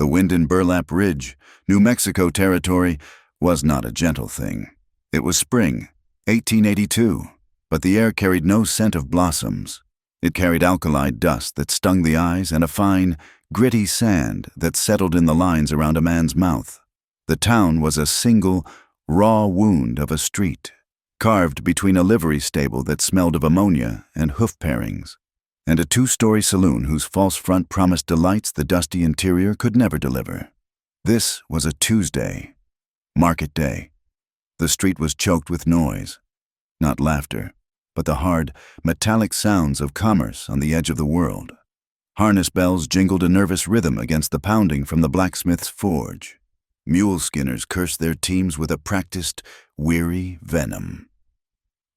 The wind in Burlap Ridge, New Mexico territory, was not a gentle thing. It was spring, 1882, but the air carried no scent of blossoms. It carried alkali dust that stung the eyes and a fine, gritty sand that settled in the lines around a man's mouth. The town was a single, raw wound of a street, carved between a livery stable that smelled of ammonia and hoof parings, and a two-story saloon whose false front promised delights the dusty interior could never deliver. This was a Tuesday, market day. The street was choked with noise, not laughter, but the hard, metallic sounds of commerce on the edge of the world. Harness bells jingled a nervous rhythm against the pounding from the blacksmith's forge. Mule skinners cursed their teams with a practiced, weary venom.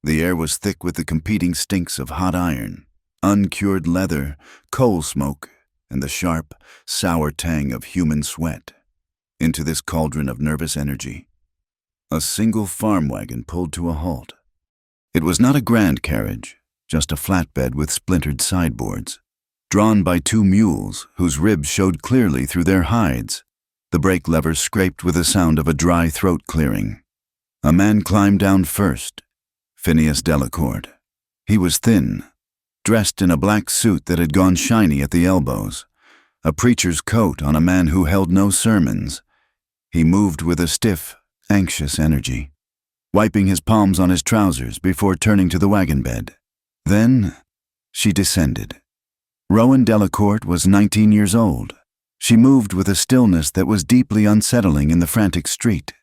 The air was thick with the competing stinks of hot iron, uncured leather, coal smoke, and the sharp, sour tang of human sweat. Into this cauldron of nervous energy, a single farm wagon pulled to a halt. It was not a grand carriage, just a flatbed with splintered sideboards, drawn by two mules whose ribs showed clearly through their hides. The brake levers scraped with the sound of a dry throat clearing. A man climbed down first, Phineas Delacourt. He was thin, dressed in a black suit that had gone shiny at the elbows, a preacher's coat on a man who held no sermons. He moved with a stiff, anxious energy, wiping his palms on his trousers before turning to the wagon bed. Then she descended. Rowan Delacourt was 19 years old. She moved with a stillness that was deeply unsettling in the frantic street.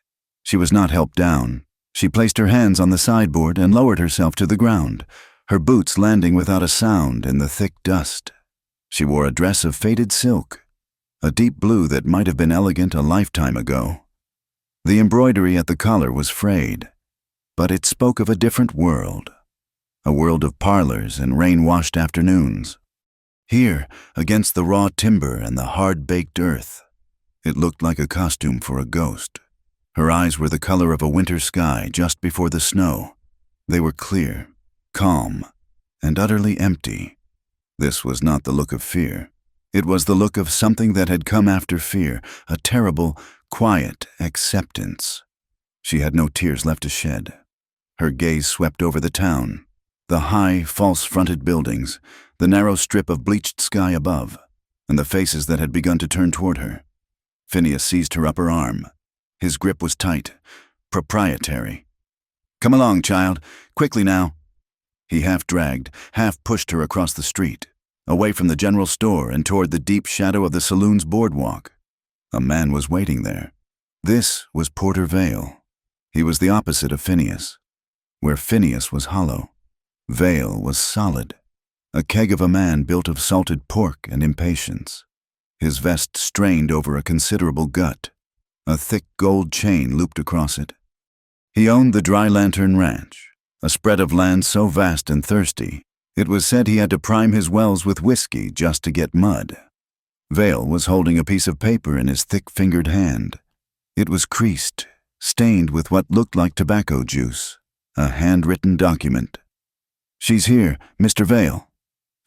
She was not helped down. She placed her hands on the sideboard and lowered herself to the ground, her boots landing without a sound in the thick dust. She wore a dress of faded silk, a deep blue that might have been elegant a lifetime ago. The embroidery at the collar was frayed, but it spoke of a different world, a world of parlors and rain-washed afternoons. Here, against the raw timber and the hard-baked earth, it looked like a costume for a ghost. Her eyes were the color of a winter sky just before the snow. They were clear, calm, and utterly empty. This was not the look of fear. It was the look of something that had come after fear, a terrible, quiet acceptance. She had no tears left to shed. Her gaze swept over the town, the high, false-fronted buildings, the narrow strip of bleached sky above, and the faces that had begun to turn toward her. Phineas seized her upper arm. His grip was tight, proprietary. "Come along, child. Quickly now." He half-dragged, half-pushed her across the street, away from the general store and toward the deep shadow of the saloon's boardwalk. A man was waiting there. This was Porter Vale. He was the opposite of Phineas. Where Phineas was hollow, Vale was solid. A keg of a man built of salted pork and impatience. His vest strained over a considerable gut, a thick gold chain looped across it. He owned the Dry Lantern Ranch, a spread of land so vast and thirsty, it was said he had to prime his wells with whiskey just to get mud. Vale was holding a piece of paper in his thick-fingered hand. It was creased, stained with what looked like tobacco juice, a handwritten document. "She's here, Mr. Vale,"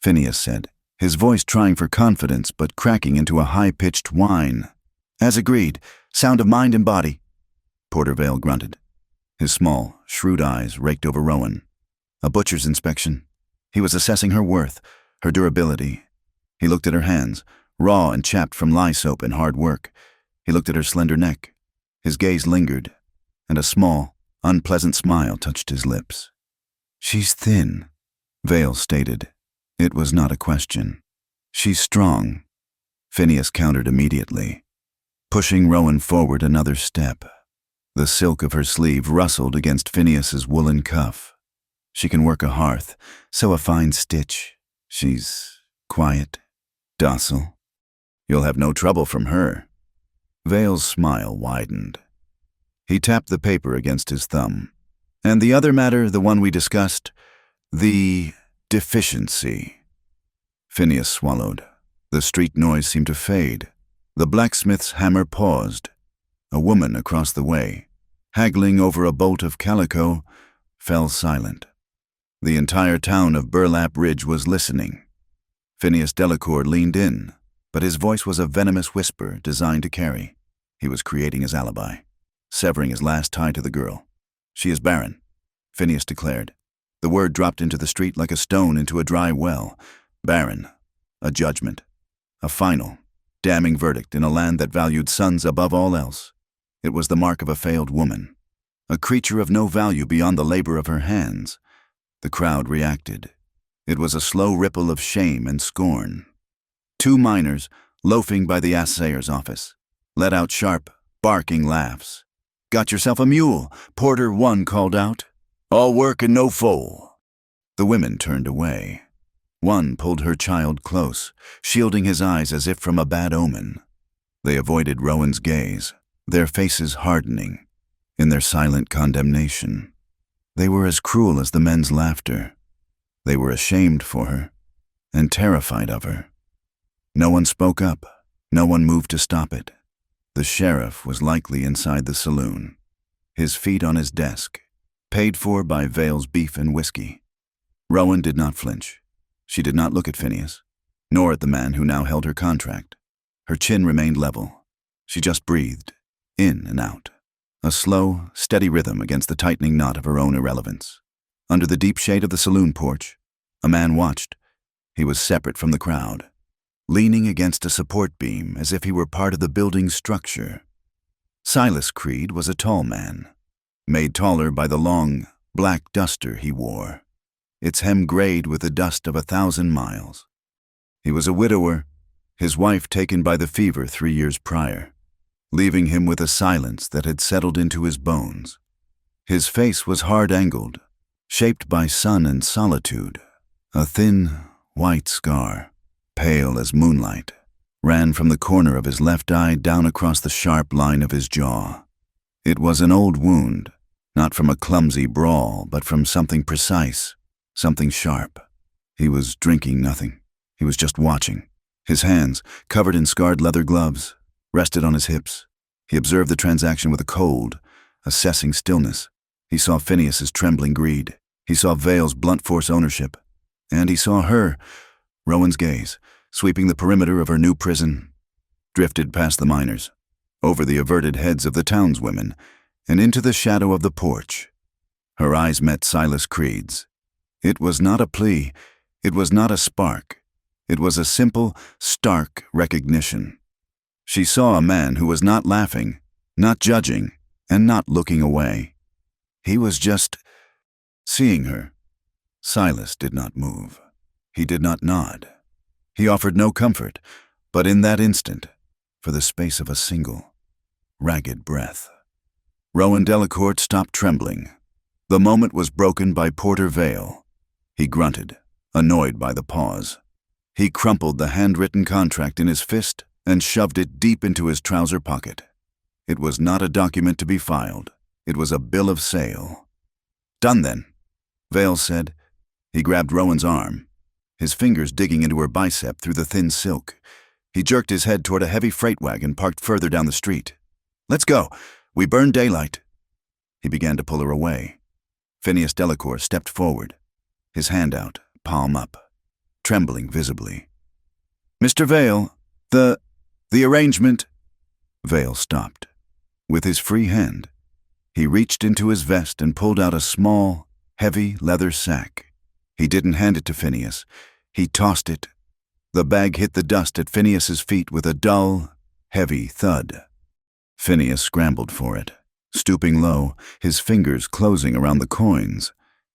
Phineas said, his voice trying for confidence but cracking into a high-pitched whine. "As agreed, sound of mind and body," Porter Vale grunted. His small, shrewd eyes raked over Rowan. A butcher's inspection. He was assessing her worth, her durability. He looked at her hands, raw and chapped from lye soap and hard work. He looked at her slender neck. His gaze lingered, and a small, unpleasant smile touched his lips. "She's thin," Vale stated. It was not a question. "She's strong," Phineas countered immediately, pushing Rowan forward another step. The silk of her sleeve rustled against Phineas's woolen cuff. "She can work a hearth, sew a fine stitch. She's quiet, docile. You'll have no trouble from her." Vale's smile widened. He tapped the paper against his thumb. "And the other matter, the one we discussed, the deficiency." Phineas swallowed. The street noise seemed to fade. The blacksmith's hammer paused. A woman across the way, haggling over a bolt of calico, fell silent. The entire town of Burlap Ridge was listening. Phineas Delacourt leaned in, but his voice was a venomous whisper designed to carry. He was creating his alibi, severing his last tie to the girl. "She is Barren," Phineas declared. The word dropped into the street like a stone into a dry well. Barren. A judgment. A final, damning verdict in a land that valued sons above all else. It was the mark of a failed woman, a creature of no value beyond the labor of her hands. The crowd reacted. It was a slow ripple of shame and scorn. Two miners, loafing by the assayer's office, let out sharp, barking laughs. "Got yourself a mule," Porter 1 called out. "All work and no foal." The women turned away. One pulled her child close, shielding his eyes as if from a bad omen. They avoided Rowan's gaze, their faces hardening in their silent condemnation. They were as cruel as the men's laughter. They were ashamed for her and terrified of her. No one spoke up. No one moved to stop it. The sheriff was likely inside the saloon, his feet on his desk, paid for by Vale's beef and whiskey. Rowan did not flinch. She did not look at Phineas, nor at the man who now held her contract. Her chin remained level. She just breathed, in and out, a slow, steady rhythm against the tightening knot of her own irrelevance. Under the deep shade of the saloon porch, a man watched. He was separate from the crowd, leaning against a support beam as if he were part of the building's structure. Silas Creed was a tall man, made taller by the long, black duster he wore, its hem grayed with the dust of 1,000 miles. He was a widower, his wife taken by the fever 3 years prior, leaving him with a silence that had settled into his bones. His face was hard-angled, shaped by sun and solitude. A thin, white scar, pale as moonlight, ran from the corner of his left eye down across the sharp line of his jaw. It was an old wound, not from a clumsy brawl, but from something precise, something sharp. He was drinking nothing. He was just watching. His hands, covered in scarred leather gloves, rested on his hips. He observed the transaction with a cold, assessing stillness. He saw Phineas's trembling greed. He saw Vale's blunt force ownership. And he saw her, Rowan's gaze, sweeping the perimeter of her new prison, drifted past the miners, over the averted heads of the townswomen, and into the shadow of the porch. Her eyes met Silas Creed's. It was not a plea. It was not a spark. It was a simple, stark recognition. She saw a man who was not laughing, not judging, and not looking away. He was just seeing her. Silas did not move. He did not nod. He offered no comfort, but in that instant, for the space of a single, ragged breath, Rowan Delacourt stopped trembling. The moment was broken by Porter Vale. He grunted, annoyed by the pause. He crumpled the handwritten contract in his fist and shoved it deep into his trouser pocket. It was not a document to be filed. It was a bill of sale. "Done then," Vale said. He grabbed Rowan's arm, his fingers digging into her bicep through the thin silk. He jerked his head toward a heavy freight wagon parked further down the street. "Let's go. We burn daylight." He began to pull her away. Phineas Delacourt stepped forward, his hand out, palm up, trembling visibly. "Mr. Vale, the arrangement—" Vale stopped. With his free hand, he reached into his vest and pulled out a small, heavy leather sack. He didn't hand it to Phineas. He tossed it. The bag hit the dust at Phineas's feet with a dull, heavy thud. Phineas scrambled for it, stooping low, his fingers closing around the coins.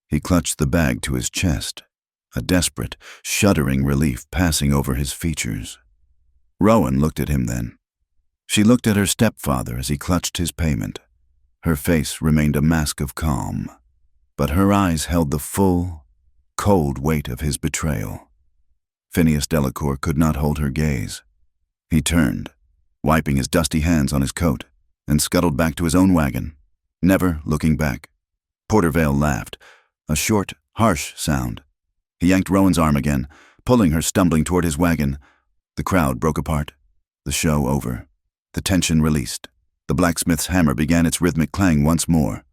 He clutched the bag to his chest, a desperate, shuddering relief passing over his features. Rowan looked at him then. She looked at her stepfather as he clutched his payment. Her face remained a mask of calm, but her eyes held the full, cold weight of his betrayal. Phineas Delacourt could not hold her gaze. He turned, wiping his dusty hands on his coat, and scuttled back to his own wagon, never looking back. Porter Vale laughed, a short, harsh sound. He yanked Rowan's arm again, pulling her stumbling toward his wagon. The crowd broke apart, the show over. The tension released. The blacksmith's hammer began its rhythmic clang once more.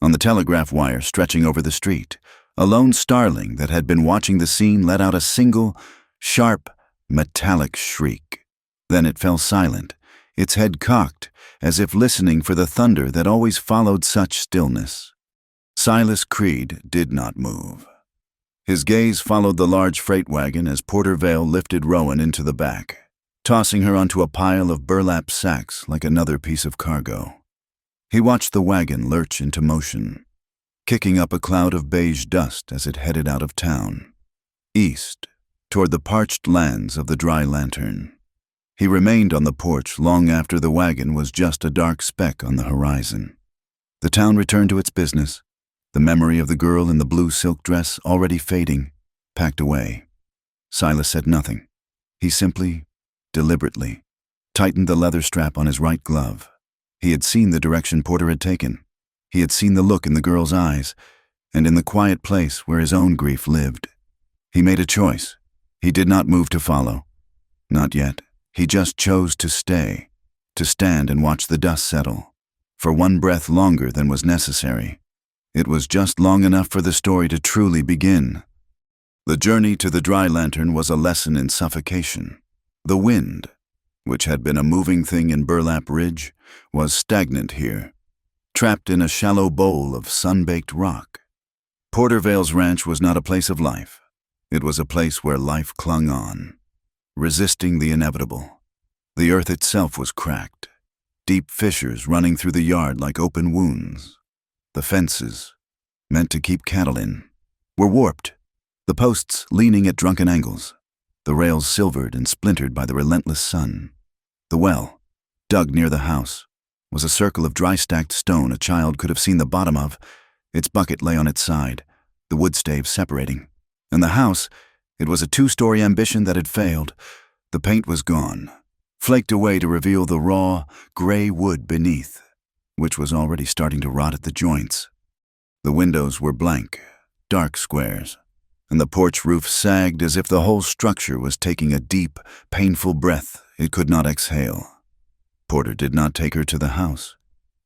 On the telegraph wire stretching over the street, a lone starling that had been watching the scene let out a single, sharp, metallic shriek. Then it fell silent, its head cocked, as if listening for the thunder that always followed such stillness. Silas Creed did not move. His gaze followed the large freight wagon as Porter Vale lifted Rowan into the back, tossing her onto a pile of burlap sacks like another piece of cargo. He watched the wagon lurch into motion, kicking up a cloud of beige dust as it headed out of town, east, toward the parched lands of the Dry Lantern. He remained on the porch long after the wagon was just a dark speck on the horizon. The town returned to its business, the memory of the girl in the blue silk dress already fading, packed away. Silas said nothing. He simply, deliberately, tightened the leather strap on his right glove. He had seen the direction Porter had taken. He had seen the look in the girl's eyes, and in the quiet place where his own grief lived. He made a choice. He did not move to follow. Not yet. He just chose to stay, to stand and watch the dust settle, for one breath longer than was necessary. It was just long enough for the story to truly begin. The journey to the Dry Lantern was a lesson in suffocation. The wind, which had been a moving thing in Burlap Ridge, was stagnant here, trapped in a shallow bowl of sun-baked rock. Porter Vale's ranch was not a place of life. It was a place where life clung on, resisting the inevitable. The earth itself was cracked, deep fissures running through the yard like open wounds. The fences, meant to keep cattle in, were warped, the posts leaning at drunken angles, the rails silvered and splintered by the relentless sun. The well, dug near the house, was a circle of dry-stacked stone a child could have seen the bottom of. Its bucket lay on its side, the wood staves separating. And the house, it was a two-story ambition that had failed. The paint was gone, flaked away to reveal the raw, gray wood beneath, which was already starting to rot at the joints. The windows were blank, dark squares, and the porch roof sagged as if the whole structure was taking a deep, painful breath it could not exhale. Porter did not take her to the house.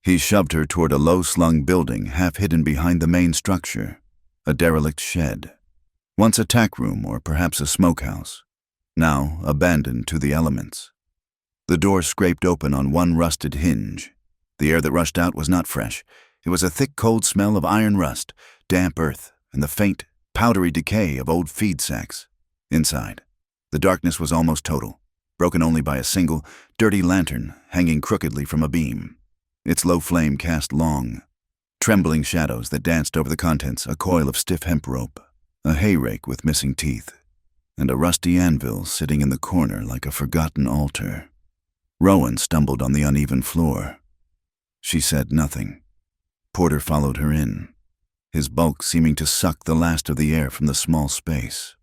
He shoved her toward a low-slung building half hidden behind the main structure, a derelict shed. Once a tack room or perhaps a smokehouse, now abandoned to the elements. The door scraped open on one rusted hinge. The air that rushed out was not fresh. It was a thick, cold smell of iron rust, damp earth, and the faint, powdery decay of old feed sacks. Inside, the darkness was almost total, broken only by a single, dirty lantern hanging crookedly from a beam. Its low flame cast long, trembling shadows that danced over the contents, a coil of stiff hemp rope, a hay rake with missing teeth, and a rusty anvil sitting in the corner like a forgotten altar. Rowan stumbled on the uneven floor. She said nothing. Porter followed her in, his bulk seeming to suck the last of the air from the small space.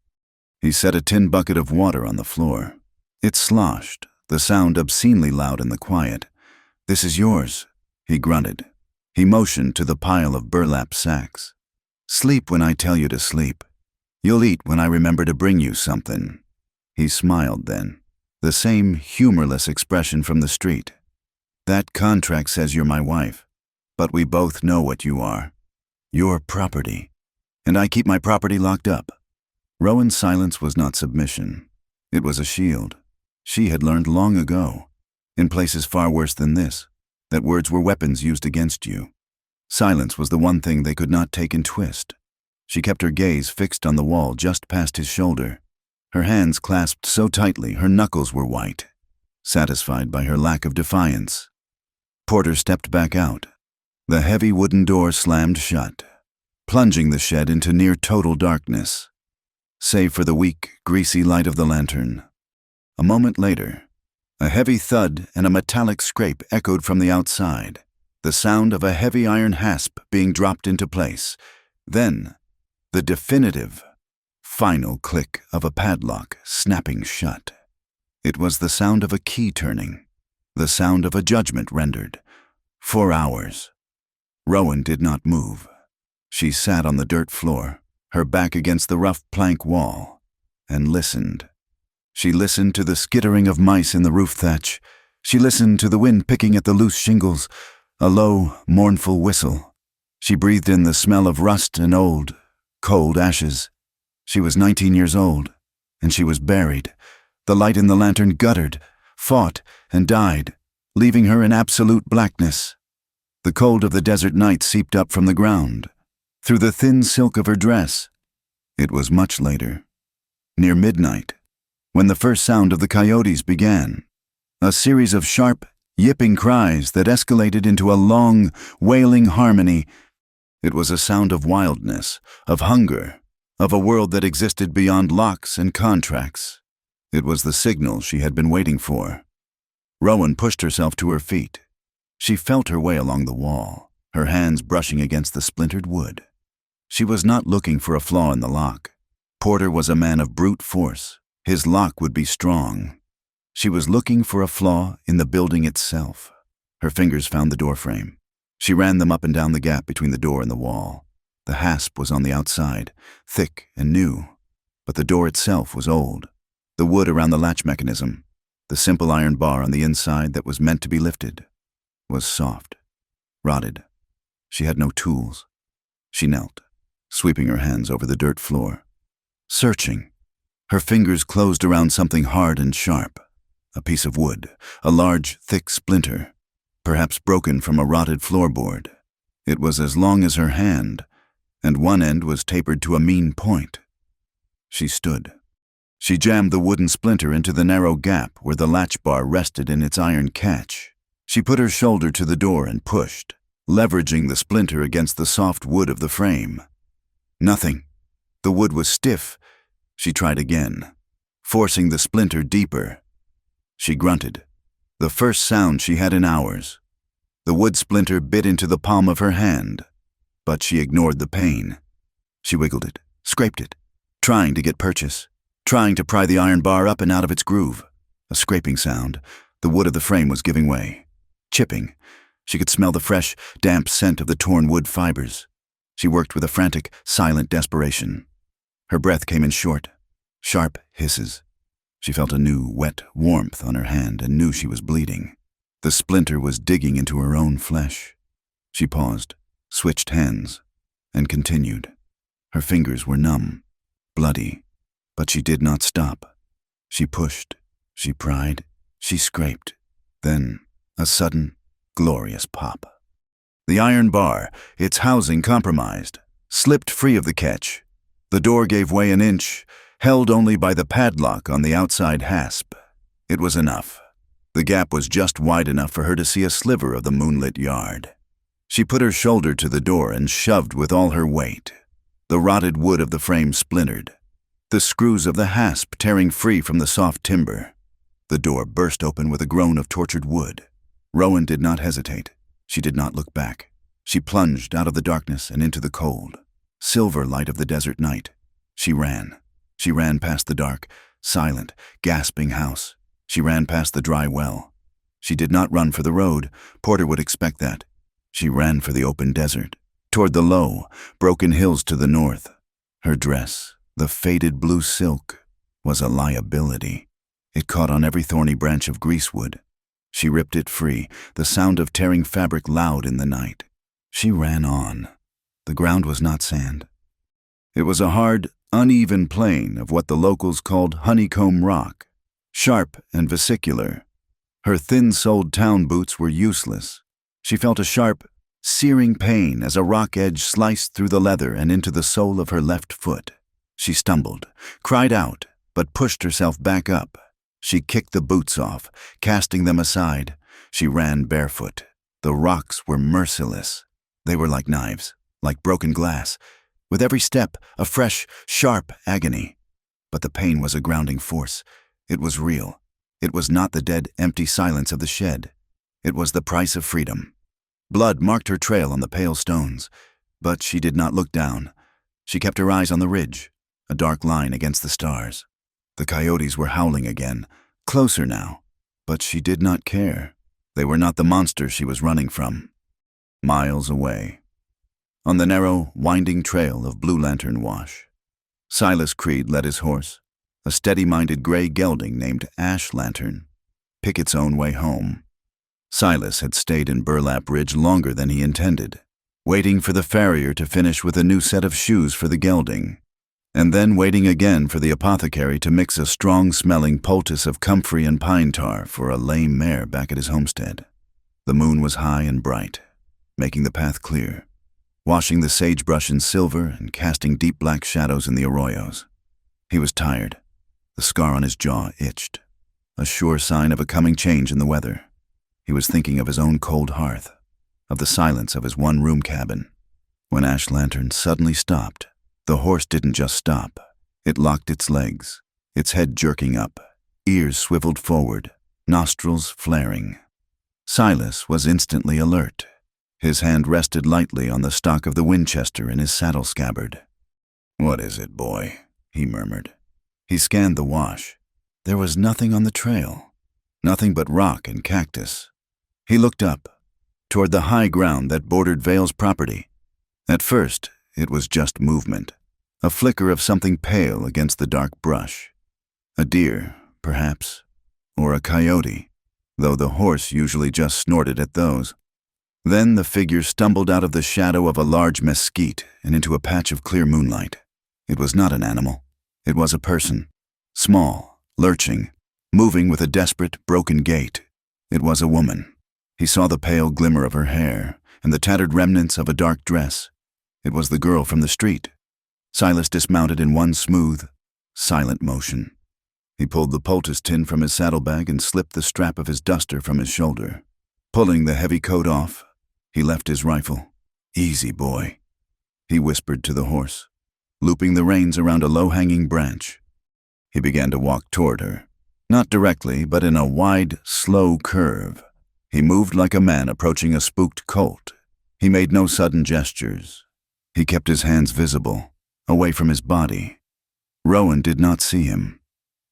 He set a tin bucket of water on the floor. It sloshed, the sound obscenely loud in the quiet. "This is yours," he grunted. He motioned to the pile of burlap sacks. "Sleep when I tell you to sleep. You'll eat when I remember to bring you something." He smiled then, the same humorless expression from the street. "That contract says you're my wife, but we both know what you are. You're property, and I keep my property locked up." Rowan's silence was not submission. It was a shield. She had learned long ago, in places far worse than this, that words were weapons used against you. Silence was the one thing they could not take and twist. She kept her gaze fixed on the wall just past his shoulder, her hands clasped so tightly her knuckles were white, satisfied by her lack of defiance. Porter stepped back out. The heavy wooden door slammed shut, plunging the shed into near-total darkness, save for the weak, greasy light of the lantern. A moment later, a heavy thud and a metallic scrape echoed from the outside, the sound of a heavy iron hasp being dropped into place. Then, the definitive, final click of a padlock snapping shut. It was the sound of a key turning, the sound of a judgment rendered. 4 hours. Rowan did not move. She sat on the dirt floor, her back against the rough plank wall, and listened. She listened to the skittering of mice in the roof thatch. She listened to the wind picking at the loose shingles, a low, mournful whistle. She breathed in the smell of rust and old, cold ashes. She was 19 years old, and she was buried. The light in the lantern guttered, fought, and died, leaving her in absolute blackness. The cold of the desert night seeped up from the ground, through the thin silk of her dress. It was much later, near midnight, when the first sound of the coyotes began, a series of sharp, yipping cries that escalated into a long, wailing harmony. It was a sound of wildness, of hunger, of a world that existed beyond locks and contracts. It was the signal she had been waiting for. Rowan pushed herself to her feet. She felt her way along the wall, her hands brushing against the splintered wood. She was not looking for a flaw in the lock. Porter was a man of brute force. His lock would be strong. She was looking for a flaw in the building itself. Her fingers found the doorframe. She ran them up and down the gap between the door and the wall. The hasp was on the outside, thick and new, but the door itself was old. The wood around the latch mechanism, the simple iron bar on the inside that was meant to be lifted, was soft, rotted. She had no tools. She knelt, sweeping her hands over the dirt floor, searching. Her fingers closed around something hard and sharp, a piece of wood, a large, thick splinter, perhaps broken from a rotted floorboard. It was as long as her hand, and one end was tapered to a mean point. She stood. She jammed the wooden splinter into the narrow gap where the latch bar rested in its iron catch. She put her shoulder to the door and pushed, leveraging the splinter against the soft wood of the frame. Nothing. The wood was stiff. She tried again, forcing the splinter deeper. She grunted, the first sound she had in hours. The wood splinter bit into the palm of her hand, but she ignored the pain. She wiggled it, scraped it, trying to get purchase, trying to pry the iron bar up and out of its groove. A scraping sound. The wood of the frame was giving way, chipping. She could smell the fresh, damp scent of the torn wood fibers. She worked with a frantic, silent desperation. Her breath came in short, sharp hisses. She felt a new, wet warmth on her hand and knew she was bleeding. The splinter was digging into her own flesh. She paused, switched hands, and continued. Her fingers were numb, bloody, but she did not stop. She pushed, she pried, she scraped. Then, a sudden, glorious pop. The iron bar, its housing compromised, slipped free of the catch. The door gave way an inch, held only by the padlock on the outside hasp. It was enough. The gap was just wide enough for her to see a sliver of the moonlit yard. She put her shoulder to the door and shoved with all her weight. The rotted wood of the frame splintered, the screws of the hasp tearing free from the soft timber. The door burst open with a groan of tortured wood. Rowan did not hesitate. She did not look back. She plunged out of the darkness and into the cold, silver light of the desert night. She ran. She ran past the dark, silent, gasping house. She ran past the dry well. She did not run for the road. Porter would expect that. She ran for the open desert, toward the low, broken hills to the north. Her dress, the faded blue silk, was a liability. It caught on every thorny branch of greasewood. She ripped it free, the sound of tearing fabric loud in the night. She ran on. The ground was not sand. It was a hard, uneven plain of what the locals called honeycomb rock, sharp and vesicular. Her thin-soled town boots were useless. She felt a sharp, searing pain as a rock edge sliced through the leather and into the sole of her left foot. She stumbled, cried out, but pushed herself back up. She kicked the boots off, casting them aside. She ran barefoot. The rocks were merciless. They were like knives, like broken glass. With every step, a fresh, sharp agony. But the pain was a grounding force. It was real. It was not the dead, empty silence of the shed. It was the price of freedom. Blood marked her trail on the pale stones, but she did not look down. She kept her eyes on the ridge, a dark line against the stars. The coyotes were howling again, closer now, but she did not care. They were not the monster she was running from. Miles away, on the narrow, winding trail of Blue Lantern Wash, Silas Creed led his horse, a steady-minded gray gelding named Ash Lantern, pick its own way home. Silas had stayed in Burlap Ridge longer than he intended, waiting for the farrier to finish with a new set of shoes for the gelding. and then waiting again for the apothecary to mix a strong-smelling poultice of comfrey and pine tar for a lame mare back at his homestead. The moon was high and bright, making the path clear, washing the sagebrush in silver and casting deep black shadows in the arroyos. He was tired. The scar on his jaw itched, a sure sign of a coming change in the weather. He was thinking of his own cold hearth, of the silence of his one-room cabin. When Ash Lantern suddenly stopped, the horse didn't just stop. It locked its legs, its head jerking up, ears swiveled forward, nostrils flaring. Silas was instantly alert. His hand rested lightly on the stock of the Winchester in his saddle scabbard. "What is it, boy?" he murmured. He scanned the wash. There was nothing on the trail, nothing but rock and cactus. He looked up, toward the high ground that bordered Vale's property. At first, it was just movement, a flicker of something pale against the dark brush. A deer, perhaps, or a coyote, though the horse usually just snorted at those. Then the figure stumbled out of the shadow of a large mesquite and into a patch of clear moonlight. It was not an animal. It was a person, small, lurching, moving with a desperate, broken gait. It was a woman. He saw the pale glimmer of her hair and the tattered remnants of a dark dress. It was the girl from the street. Silas dismounted in one smooth, silent motion. He pulled the poultice tin from his saddlebag and slipped the strap of his duster from his shoulder. Pulling the heavy coat off, he left his rifle. "Easy, boy," he whispered to the horse, looping the reins around a low-hanging branch. He began to walk toward her, not directly, but in a wide, slow curve. He moved like a man approaching a spooked colt. He made no sudden gestures. He kept his hands visible, away from his body. Rowan did not see him.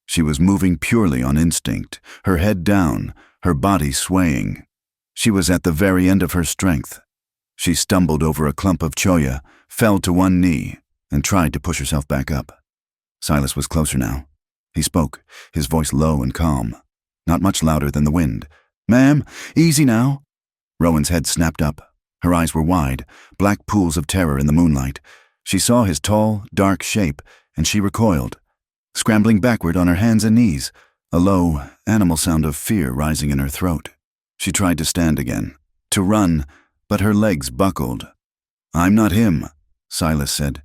She was moving purely on instinct, her head down, her body swaying. She was at the very end of her strength. She stumbled over a clump of cholla, fell to one knee, and tried to push herself back up. Silas was closer now. He spoke, his voice low and calm, not much louder than the wind. "Ma'am, easy now." Rowan's head snapped up. Her eyes were wide, black pools of terror in the moonlight. She saw his tall, dark shape, and she recoiled, scrambling backward on her hands and knees, a low, animal sound of fear rising in her throat. She tried to stand again, to run, but her legs buckled. "I'm not him," Silas said.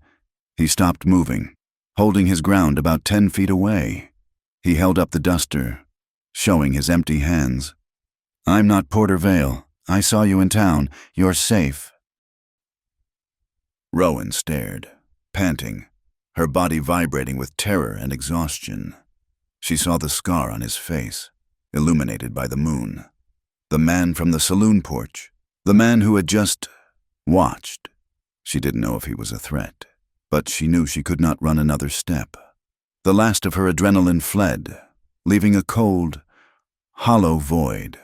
He stopped moving, holding his ground about 10 feet away. He held up the duster, showing his empty hands. "I'm not Porter Vale. I saw you in town. You're safe." Rowan stared, panting, her body vibrating with terror and exhaustion. She saw the scar on his face, illuminated by the moon. The man from the saloon porch, the man who had just watched. She didn't know if he was a threat, but she knew she could not run another step. The last of her adrenaline fled, leaving a cold, hollow void.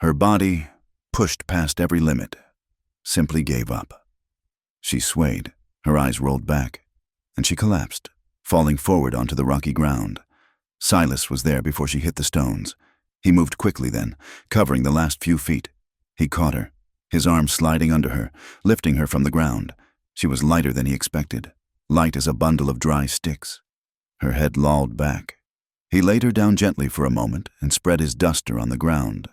Her body, pushed past every limit, simply gave up. She swayed, her eyes rolled back, and she collapsed, falling forward onto the rocky ground. Silas was there before she hit the stones. He moved quickly then, covering the last few feet. He caught her, his arm sliding under her, lifting her from the ground. She was lighter than he expected, light as a bundle of dry sticks. Her head lolled back. He laid her down gently for a moment and spread his duster on the ground.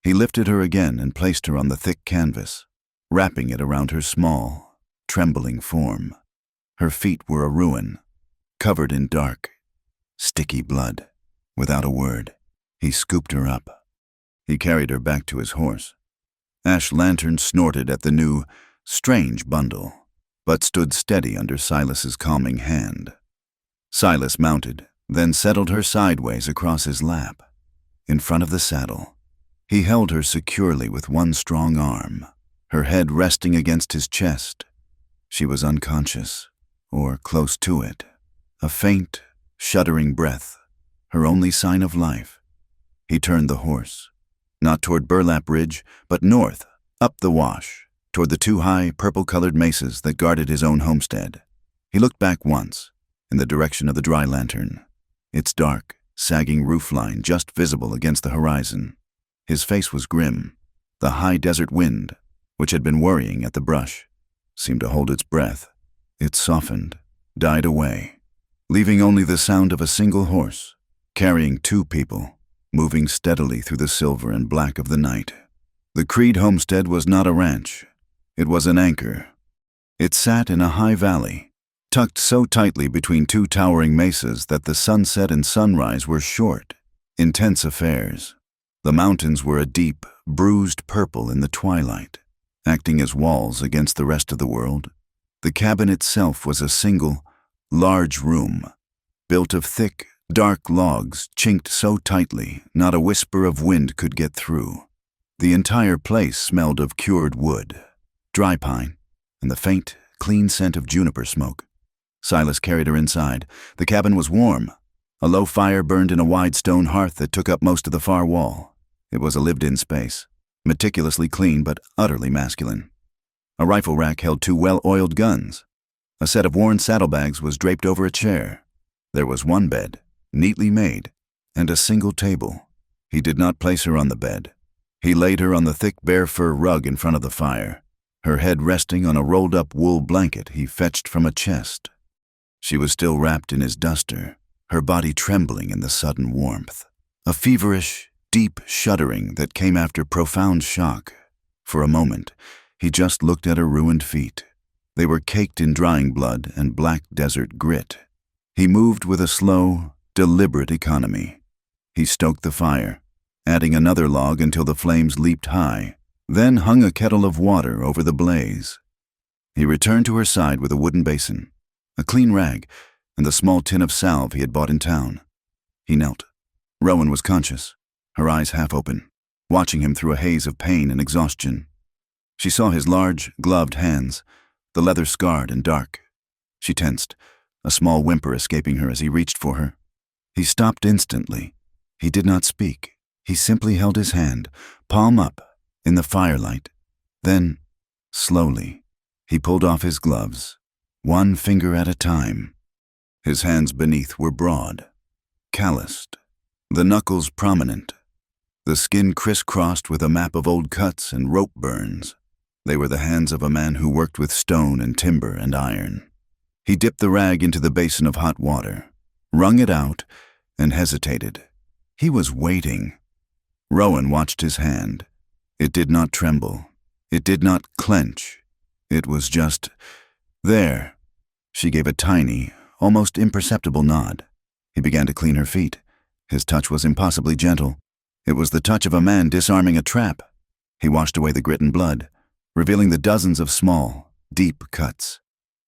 He lifted her again and placed her on the thick canvas, wrapping it around her small, trembling form. Her feet were a ruin, covered in dark, sticky blood. Without a word, he scooped her up. He carried her back to his horse. Ash Lantern snorted at the new, strange bundle, but stood steady under Silas's calming hand. Silas mounted, then settled her sideways across his lap. In front of the saddle, he held her securely with one strong arm, her head resting against his chest. She was unconscious, or close to it, a faint, shuddering breath, her only sign of life. He turned the horse, not toward Burlap Ridge, but north, up the wash, toward the two high, purple-colored mesas that guarded his own homestead. He looked back once, in the direction of the dry lantern, its dark, sagging roofline just visible against the horizon. His face was grim. The high desert wind, which had been worrying at the brush, seemed to hold its breath. It softened, died away, leaving only the sound of a single horse, carrying 2 people, moving steadily through the silver and black of the night. The Creed homestead was not a ranch. It was an anchor. It sat in a high valley, tucked so tightly between 2 towering mesas that the sunset and sunrise were short, intense affairs. The mountains were a deep, bruised purple in the twilight, acting as walls against the rest of the world. The cabin itself was a single, large room, built of thick, dark logs chinked so tightly not a whisper of wind could get through. The entire place smelled of cured wood, dry pine, and the faint, clean scent of juniper smoke. Silas carried her inside. The cabin was warm. A low fire burned in a wide stone hearth that took up most of the far wall. It was a lived-in space, meticulously clean but utterly masculine. A rifle rack held 2 well-oiled guns. A set of worn saddlebags was draped over a chair. There was 1 bed, neatly made, and a single table. He did not place her on the bed. He laid her on the thick bear fur rug in front of the fire, her head resting on a rolled-up wool blanket he fetched from a chest. She was still wrapped in his duster, her body trembling in the sudden warmth. A feverish, deep shuddering that came after profound shock. For a moment, he just looked at her ruined feet. They were caked in drying blood and black desert grit. He moved with a slow, deliberate economy. He stoked the fire, adding another log until the flames leaped high, then hung a kettle of water over the blaze. He returned to her side with a wooden basin, a clean rag, and the small tin of salve he had bought in town. He knelt. Rowan was conscious, her eyes half open, watching him through a haze of pain and exhaustion. She saw his large, gloved hands, the leather scarred and dark. She tensed, a small whimper escaping her as he reached for her. He stopped instantly. He did not speak. He simply held his hand, palm up, in the firelight. Then, slowly, he pulled off his gloves, 1 finger at a time. His hands beneath were broad, calloused, the knuckles prominent, the skin crisscrossed with a map of old cuts and rope burns. They were the hands of a man who worked with stone and timber and iron. He dipped the rag into the basin of hot water, wrung it out, and hesitated. He was waiting. Rowan watched his hand. It did not tremble. It did not clench. It was just there. She gave a tiny, almost imperceptible nod. He began to clean her feet. His touch was impossibly gentle. It was the touch of a man disarming a trap. He washed away the grit and blood, revealing the dozens of small, deep cuts.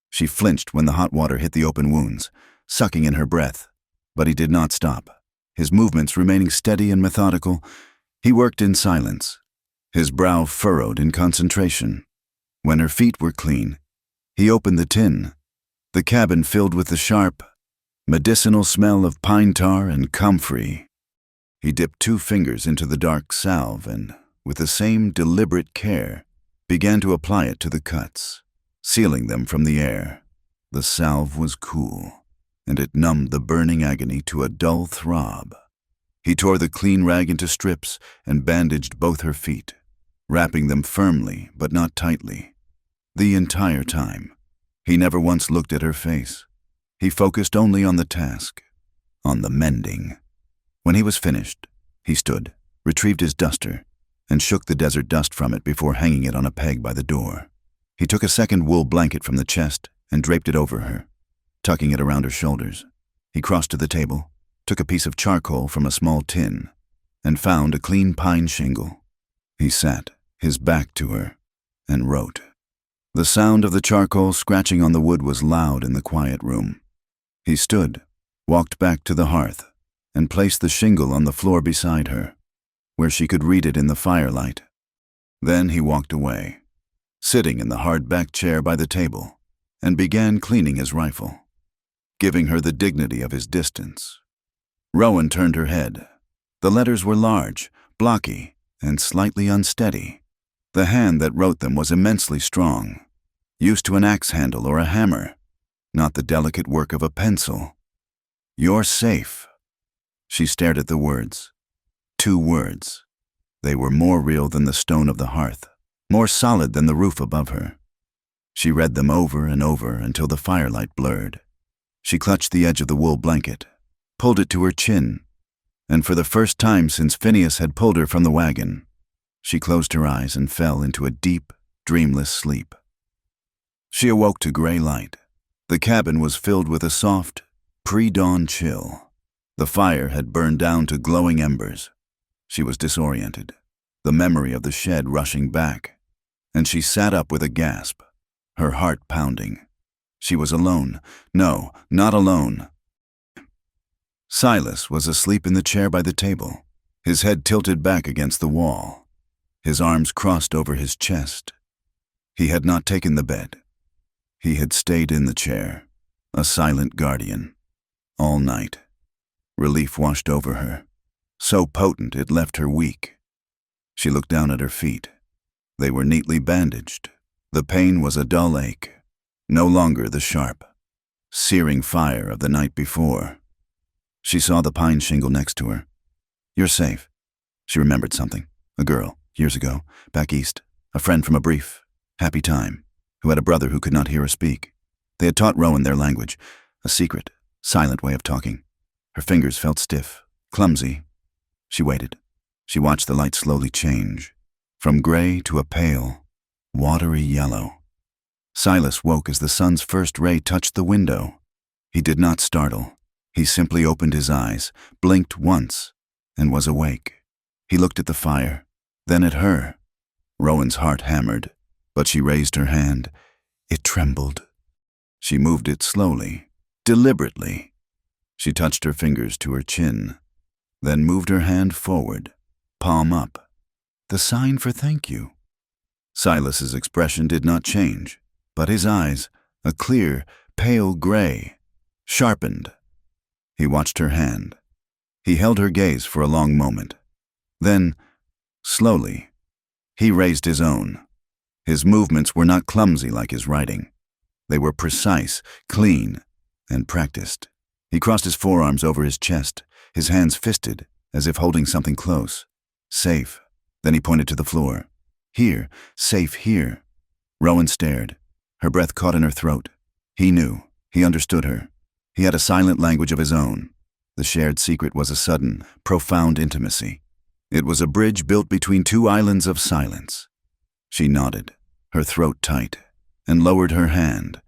She flinched when the hot water hit the open wounds, sucking in her breath. But he did not stop. His movements remaining steady and methodical, he worked in silence, his brow furrowed in concentration. When her feet were clean, he opened the tin, the cabin filled with the sharp, medicinal smell of pine tar and comfrey. He dipped 2 fingers into the dark salve and, with the same deliberate care, began to apply it to the cuts, sealing them from the air. The salve was cool, and it numbed the burning agony to a dull throb. He tore the clean rag into strips and bandaged both her feet, wrapping them firmly but not tightly. The entire time, he never once looked at her face. He focused only on the task, on the mending. When he was finished, he stood, retrieved his duster, and shook the desert dust from it before hanging it on a peg by the door. He took a second wool blanket from the chest and draped it over her, tucking it around her shoulders. He crossed to the table, took a piece of charcoal from a small tin, and found a clean pine shingle. He sat, his back to her, and wrote. The sound of the charcoal scratching on the wood was loud in the quiet room. He stood, walked back to the hearth, and placed the shingle on the floor beside her, where she could read it in the firelight. Then he walked away, sitting in the hard-backed chair by the table, and began cleaning his rifle, giving her the dignity of his distance. Rowan turned her head. The letters were large, blocky, and slightly unsteady. The hand that wrote them was immensely strong, used to an axe handle or a hammer, not the delicate work of a pencil. "You're safe." She stared at the words. 2 words. They were more real than the stone of the hearth, more solid than the roof above her. She read them over and over until the firelight blurred. She clutched the edge of the wool blanket, pulled it to her chin, and for the first time since Phineas had pulled her from the wagon, she closed her eyes and fell into a deep, dreamless sleep. She awoke to gray light. The cabin was filled with a soft, pre-dawn chill. The fire had burned down to glowing embers. She was disoriented, the memory of the shed rushing back, and she sat up with a gasp, her heart pounding. She was alone. No, not alone. Silas was asleep in the chair by the table, his head tilted back against the wall, his arms crossed over his chest. He had not taken the bed. He had stayed in the chair, a silent guardian, all night. Relief washed over her, so potent it left her weak. She looked down at her feet. They were neatly bandaged. The pain was a dull ache, no longer the sharp, searing fire of the night before. She saw the pine shingle next to her. "You're safe." She remembered something. A girl, years ago, back east, a friend from a brief, happy time, who had a brother who could not hear or speak. They had taught Rowan their language, a secret, silent way of talking. Her fingers felt stiff, clumsy. She waited. She watched the light slowly change, from gray to a pale, watery yellow. Silas woke as the sun's first ray touched the window. He did not startle. He simply opened his eyes, blinked once, and was awake. He looked at the fire, then at her. Rowan's heart hammered, but she raised her hand. It trembled. She moved it slowly, deliberately. She touched her fingers to her chin, then moved her hand forward, palm up. The sign for thank you. Silas's expression did not change, but his eyes, a clear, pale gray, sharpened. He watched her hand. He held her gaze for a long moment. Then, slowly, he raised his own. His movements were not clumsy like his writing. They were precise, clean, and practiced. He crossed his forearms over his chest, his hands fisted, as if holding something close. Safe. Then he pointed to the floor. Here, safe here. Rowan stared. Her breath caught in her throat. He knew. He understood her. He had a silent language of his own. The shared secret was a sudden, profound intimacy. It was a bridge built between two islands of silence. She nodded, her throat tight, and lowered her hand.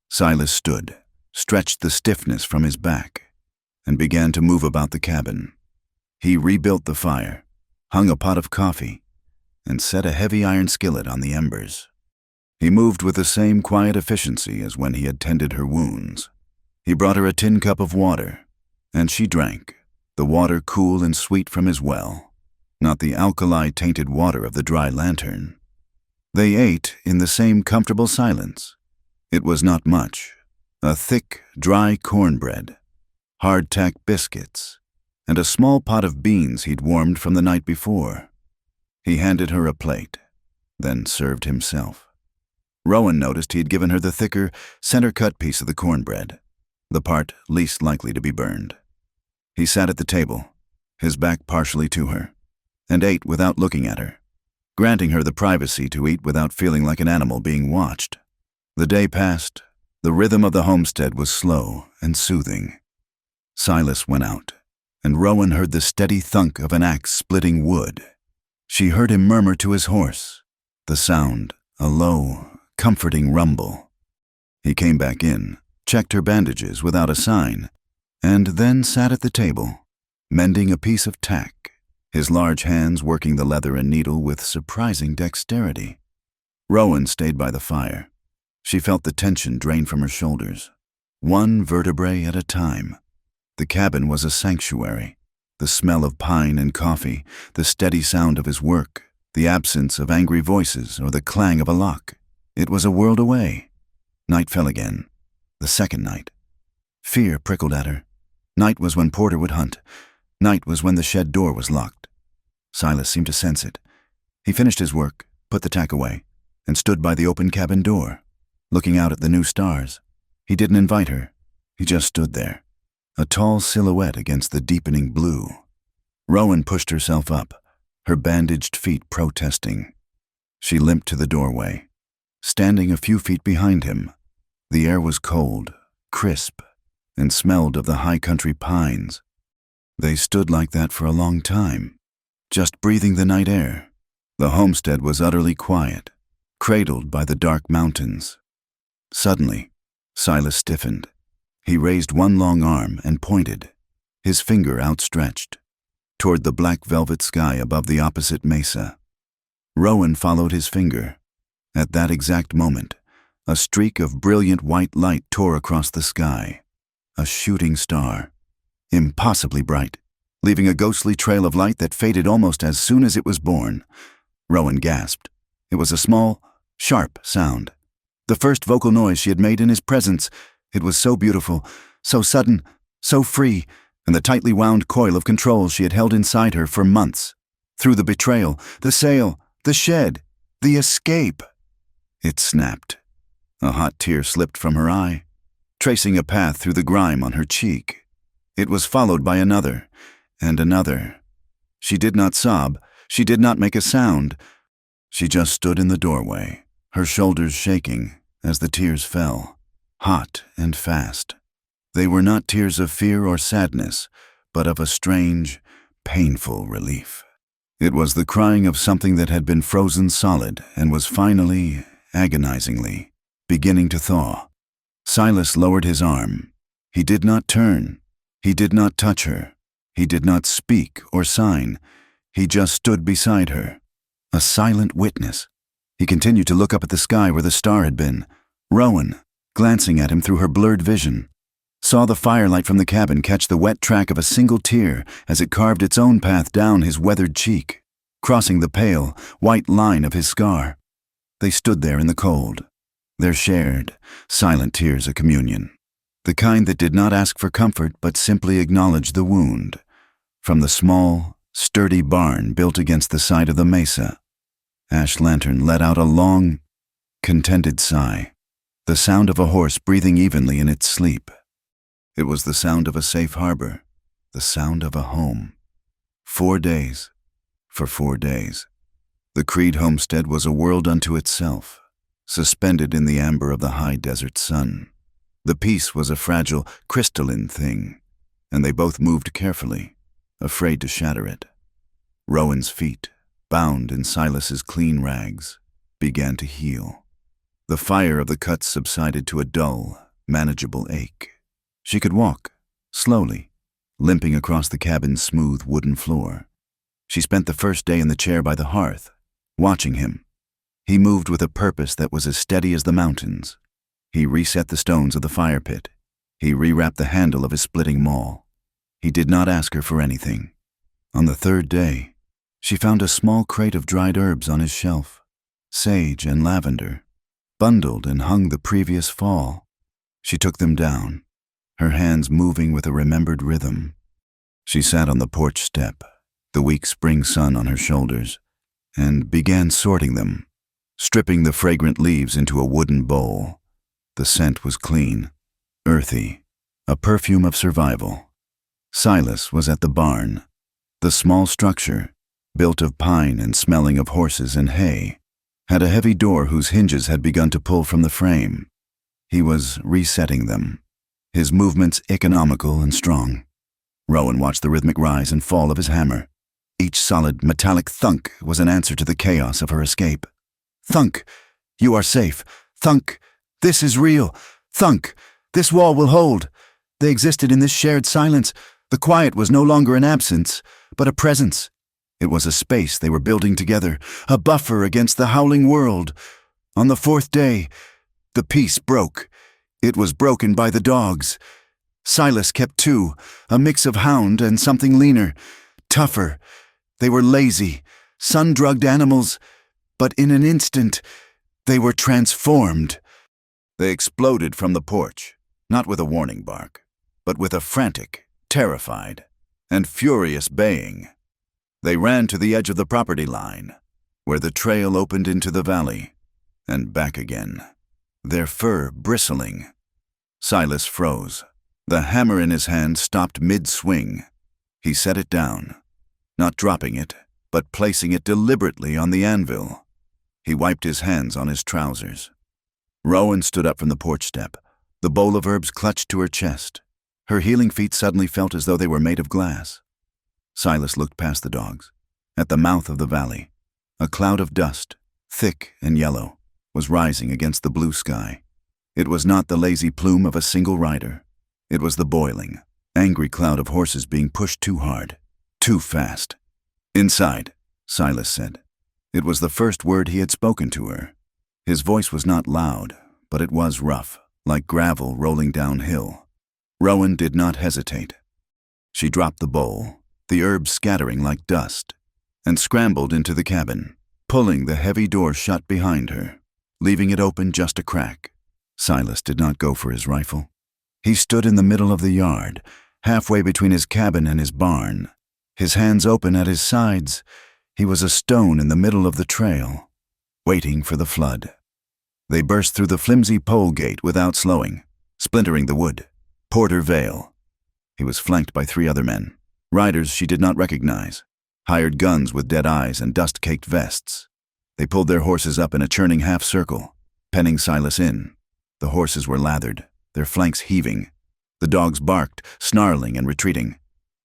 Silas stood, stretched the stiffness from his back, and began to move about the cabin. He rebuilt the fire, hung a pot of coffee, and set a heavy iron skillet on the embers. He moved with the same quiet efficiency as when he had tended her wounds. He brought her a tin cup of water, and she drank, the water cool and sweet from his well, not the alkali-tainted water of the dry lantern. They ate in the same comfortable silence. It was not much, a thick, dry cornbread, hardtack biscuits, and a small pot of beans he'd warmed from the night before. He handed her a plate, then served himself. Rowan noticed he'd given her the thicker, center-cut piece of the cornbread, the part least likely to be burned. He sat at the table, his back partially to her, and ate without looking at her, granting her the privacy to eat without feeling like an animal being watched. The day passed. The rhythm of the homestead was slow and soothing. Silas went out, and Rowan heard the steady thunk of an axe splitting wood. She heard him murmur to his horse, the sound a low, comforting rumble. He came back in, checked her bandages without a sign, and then sat at the table, mending a piece of tack, his large hands working the leather and needle with surprising dexterity. Rowan stayed by the fire. She felt the tension drain from her shoulders, one vertebrae at a time. The cabin was a sanctuary. The smell of pine and coffee, the steady sound of his work, the absence of angry voices or the clang of a lock. It was a world away. Night fell again. The second night. Fear prickled at her. Night was when Porter would hunt. Night was when the shed door was locked. Silas seemed to sense it. He finished his work, put the tack away, and stood by the open cabin door, looking out at the new stars. He didn't invite her. He just stood there, a tall silhouette against the deepening blue. Rowan pushed herself up, her bandaged feet protesting. She limped to the doorway. Standing a few feet behind him, the air was cold, crisp, and smelled of the high country pines. They stood like that for a long time, just breathing the night air. The homestead was utterly quiet, cradled by the dark mountains. Suddenly, Silas stiffened. He raised one long arm and pointed, his finger outstretched, toward the black velvet sky above the opposite mesa. Rowan followed his finger. At that exact moment, a streak of brilliant white light tore across the sky. A shooting star, impossibly bright, leaving a ghostly trail of light that faded almost as soon as it was born. Rowan gasped. It was a small, sharp sound. The first vocal noise she had made in his presence. It was so beautiful, so sudden, so free, and the tightly wound coil of control she had held inside her for months. Through the betrayal, the sale, the shed, the escape. It snapped. A hot tear slipped from her eye, tracing a path through the grime on her cheek. It was followed by another, and another. She did not sob. She did not make a sound. She just stood in the doorway, her shoulders shaking as the tears fell, hot and fast. They were not tears of fear or sadness, but of a strange, painful relief. It was the crying of something that had been frozen solid and was finally, agonizingly, beginning to thaw. Silas lowered his arm. He did not turn. He did not touch her. He did not speak or sign. He just stood beside her, a silent witness. He continued to look up at the sky where the star had been. Rowan, glancing at him through her blurred vision, saw the firelight from the cabin catch the wet track of a single tear as it carved its own path down his weathered cheek, crossing the pale, white line of his scar. They stood there in the cold, their shared, silent tears a communion, the kind that did not ask for comfort but simply acknowledged the wound. From the small, sturdy barn built against the side of the mesa, Ash Lantern let out a long, contented sigh, the sound of a horse breathing evenly in its sleep. It was the sound of a safe harbor, the sound of a home. 4 days. For 4 days. The Creed homestead was a world unto itself, suspended in the amber of the high desert sun. The peace was a fragile, crystalline thing, and they both moved carefully, afraid to shatter it. Rowan's feet, bound in Silas's clean rags, began to heal. The fire of the cuts subsided to a dull, manageable ache. She could walk, slowly, limping across the cabin's smooth wooden floor. She spent the first day in the chair by the hearth, watching him. He moved with a purpose that was as steady as the mountains. He reset the stones of the fire pit. He rewrapped the handle of his splitting maul. He did not ask her for anything. On the 3rd day, she found a small crate of dried herbs on his shelf, sage and lavender, bundled and hung the previous fall. She took them down, her hands moving with a remembered rhythm. She sat on the porch step, the weak spring sun on her shoulders, and began sorting them, stripping the fragrant leaves into a wooden bowl. The scent was clean, earthy, a perfume of survival. Silas was at the barn, the small structure, built of pine and smelling of horses and hay, had a heavy door whose hinges had begun to pull from the frame. He was resetting them, his movements economical and strong. Rowan watched the rhythmic rise and fall of his hammer. Each solid, metallic thunk was an answer to the chaos of her escape. Thunk, you are safe. Thunk, this is real. Thunk, this wall will hold. They existed in this shared silence. The quiet was no longer an absence, but a presence. It was a space they were building together, a buffer against the howling world. On the 4th day, the peace broke. It was broken by the dogs. Silas kept 2, a mix of hound and something leaner, tougher. They were lazy, sun-drugged animals, but in an instant, they were transformed. They exploded from the porch, not with a warning bark, but with a frantic, terrified, and furious baying. They ran to the edge of the property line, where the trail opened into the valley, and back again, their fur bristling. Silas froze. The hammer in his hand stopped mid-swing. He set it down, not dropping it, but placing it deliberately on the anvil. He wiped his hands on his trousers. Rowan stood up from the porch step, the bowl of herbs clutched to her chest. Her healing feet suddenly felt as though they were made of glass. Silas looked past the dogs. At the mouth of the valley, a cloud of dust, thick and yellow, was rising against the blue sky. It was not the lazy plume of a single rider. It was the boiling, angry cloud of horses being pushed too hard, too fast. "Inside," Silas said. It was the first word he had spoken to her. His voice was not loud, but it was rough, like gravel rolling downhill. Rowan did not hesitate. She dropped the bowl, the herbs scattering like dust, and scrambled into the cabin, pulling the heavy door shut behind her, leaving it open just a crack. Silas did not go for his rifle. He stood in the middle of the yard, halfway between his cabin and his barn, his hands open at his sides. He was a stone in the middle of the trail, waiting for the flood. They burst through the flimsy pole gate without slowing, splintering the wood. Porter Vale. He was flanked by 3 other men, riders she did not recognize, hired guns with dead eyes and dust-caked vests. They pulled their horses up in a churning half-circle, penning Silas in. The horses were lathered, their flanks heaving. The dogs barked, snarling and retreating,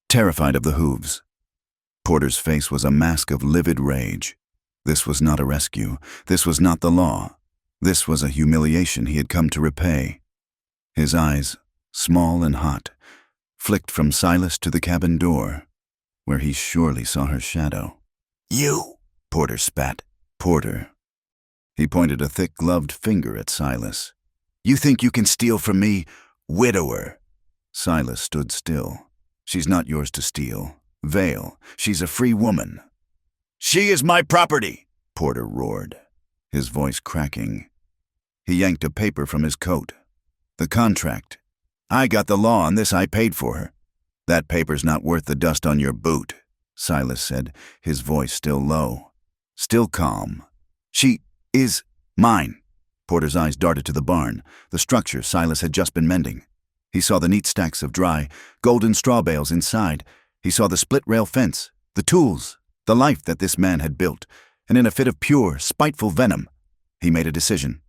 terrified of the hooves. Porter's face was a mask of livid rage. This was not a rescue. This was not the law. This was a humiliation he had come to repay. His eyes, small and hot, flicked from Silas to the cabin door, where he surely saw her shadow. "You!" Porter spat. "Porter." He pointed a thick gloved finger at Silas. "You think you can steal from me, widower?" Silas stood still. "She's not yours to steal. Vale, she's a free woman." "She is my property," Porter roared, his voice cracking. He yanked a paper from his coat. "The contract. I got the law on this. I paid for her." "That paper's not worth the dust on your boot," Silas said, his voice still low, still calm. "She is mine." Porter's eyes darted to the barn, the structure Silas had just been mending. He saw the neat stacks of dry, golden straw bales inside. He saw the split-rail fence, the tools, the life that this man had built, and in a fit of pure, spiteful venom, he made a decision.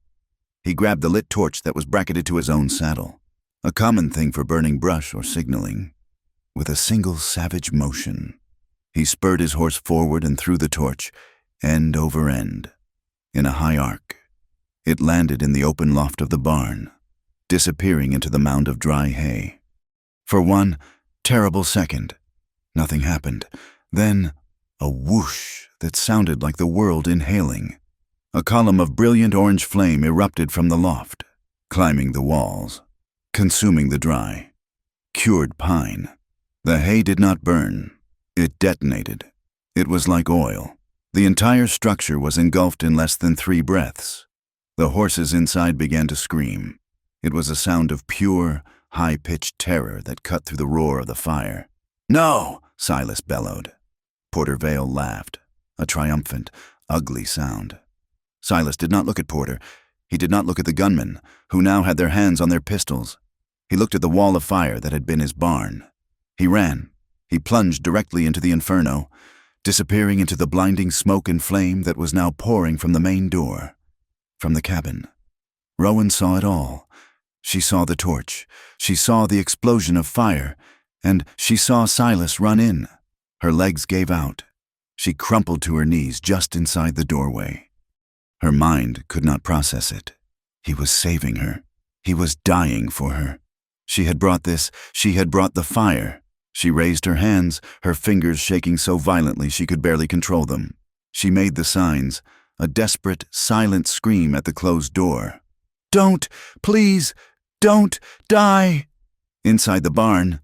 He grabbed the lit torch that was bracketed to his own saddle, a common thing for burning brush or signaling. With a single savage motion, he spurred his horse forward and threw the torch, end over end, in a high arc. It landed in the open loft of the barn, disappearing into the mound of dry hay. For one terrible second, nothing happened. Then, a whoosh that sounded like the world inhaling. A column of brilliant orange flame erupted from the loft, climbing the walls, consuming the dry, cured pine. The hay did not burn. It detonated. It was like oil. The entire structure was engulfed in less than 3 breaths. The horses inside began to scream. It was a sound of pure, high-pitched terror that cut through the roar of the fire. "No!" Silas bellowed. Porter Vale laughed, a triumphant, ugly sound. Silas did not look at Porter. He did not look at the gunmen, who now had their hands on their pistols. He looked at the wall of fire that had been his barn. He ran. He plunged directly into the inferno, disappearing into the blinding smoke and flame that was now pouring from the main door, from the cabin. Rowan saw it all. She saw the torch. She saw the explosion of fire, and she saw Silas run in. Her legs gave out. She crumpled to her knees just inside the doorway. Her mind could not process it. He was saving her. He was dying for her. She had brought this. She had brought the fire. She raised her hands, her fingers shaking so violently she could barely control them. She made the signs, a desperate, silent scream at the closed door. "Don't! Please! Don't die!" Inside the barn,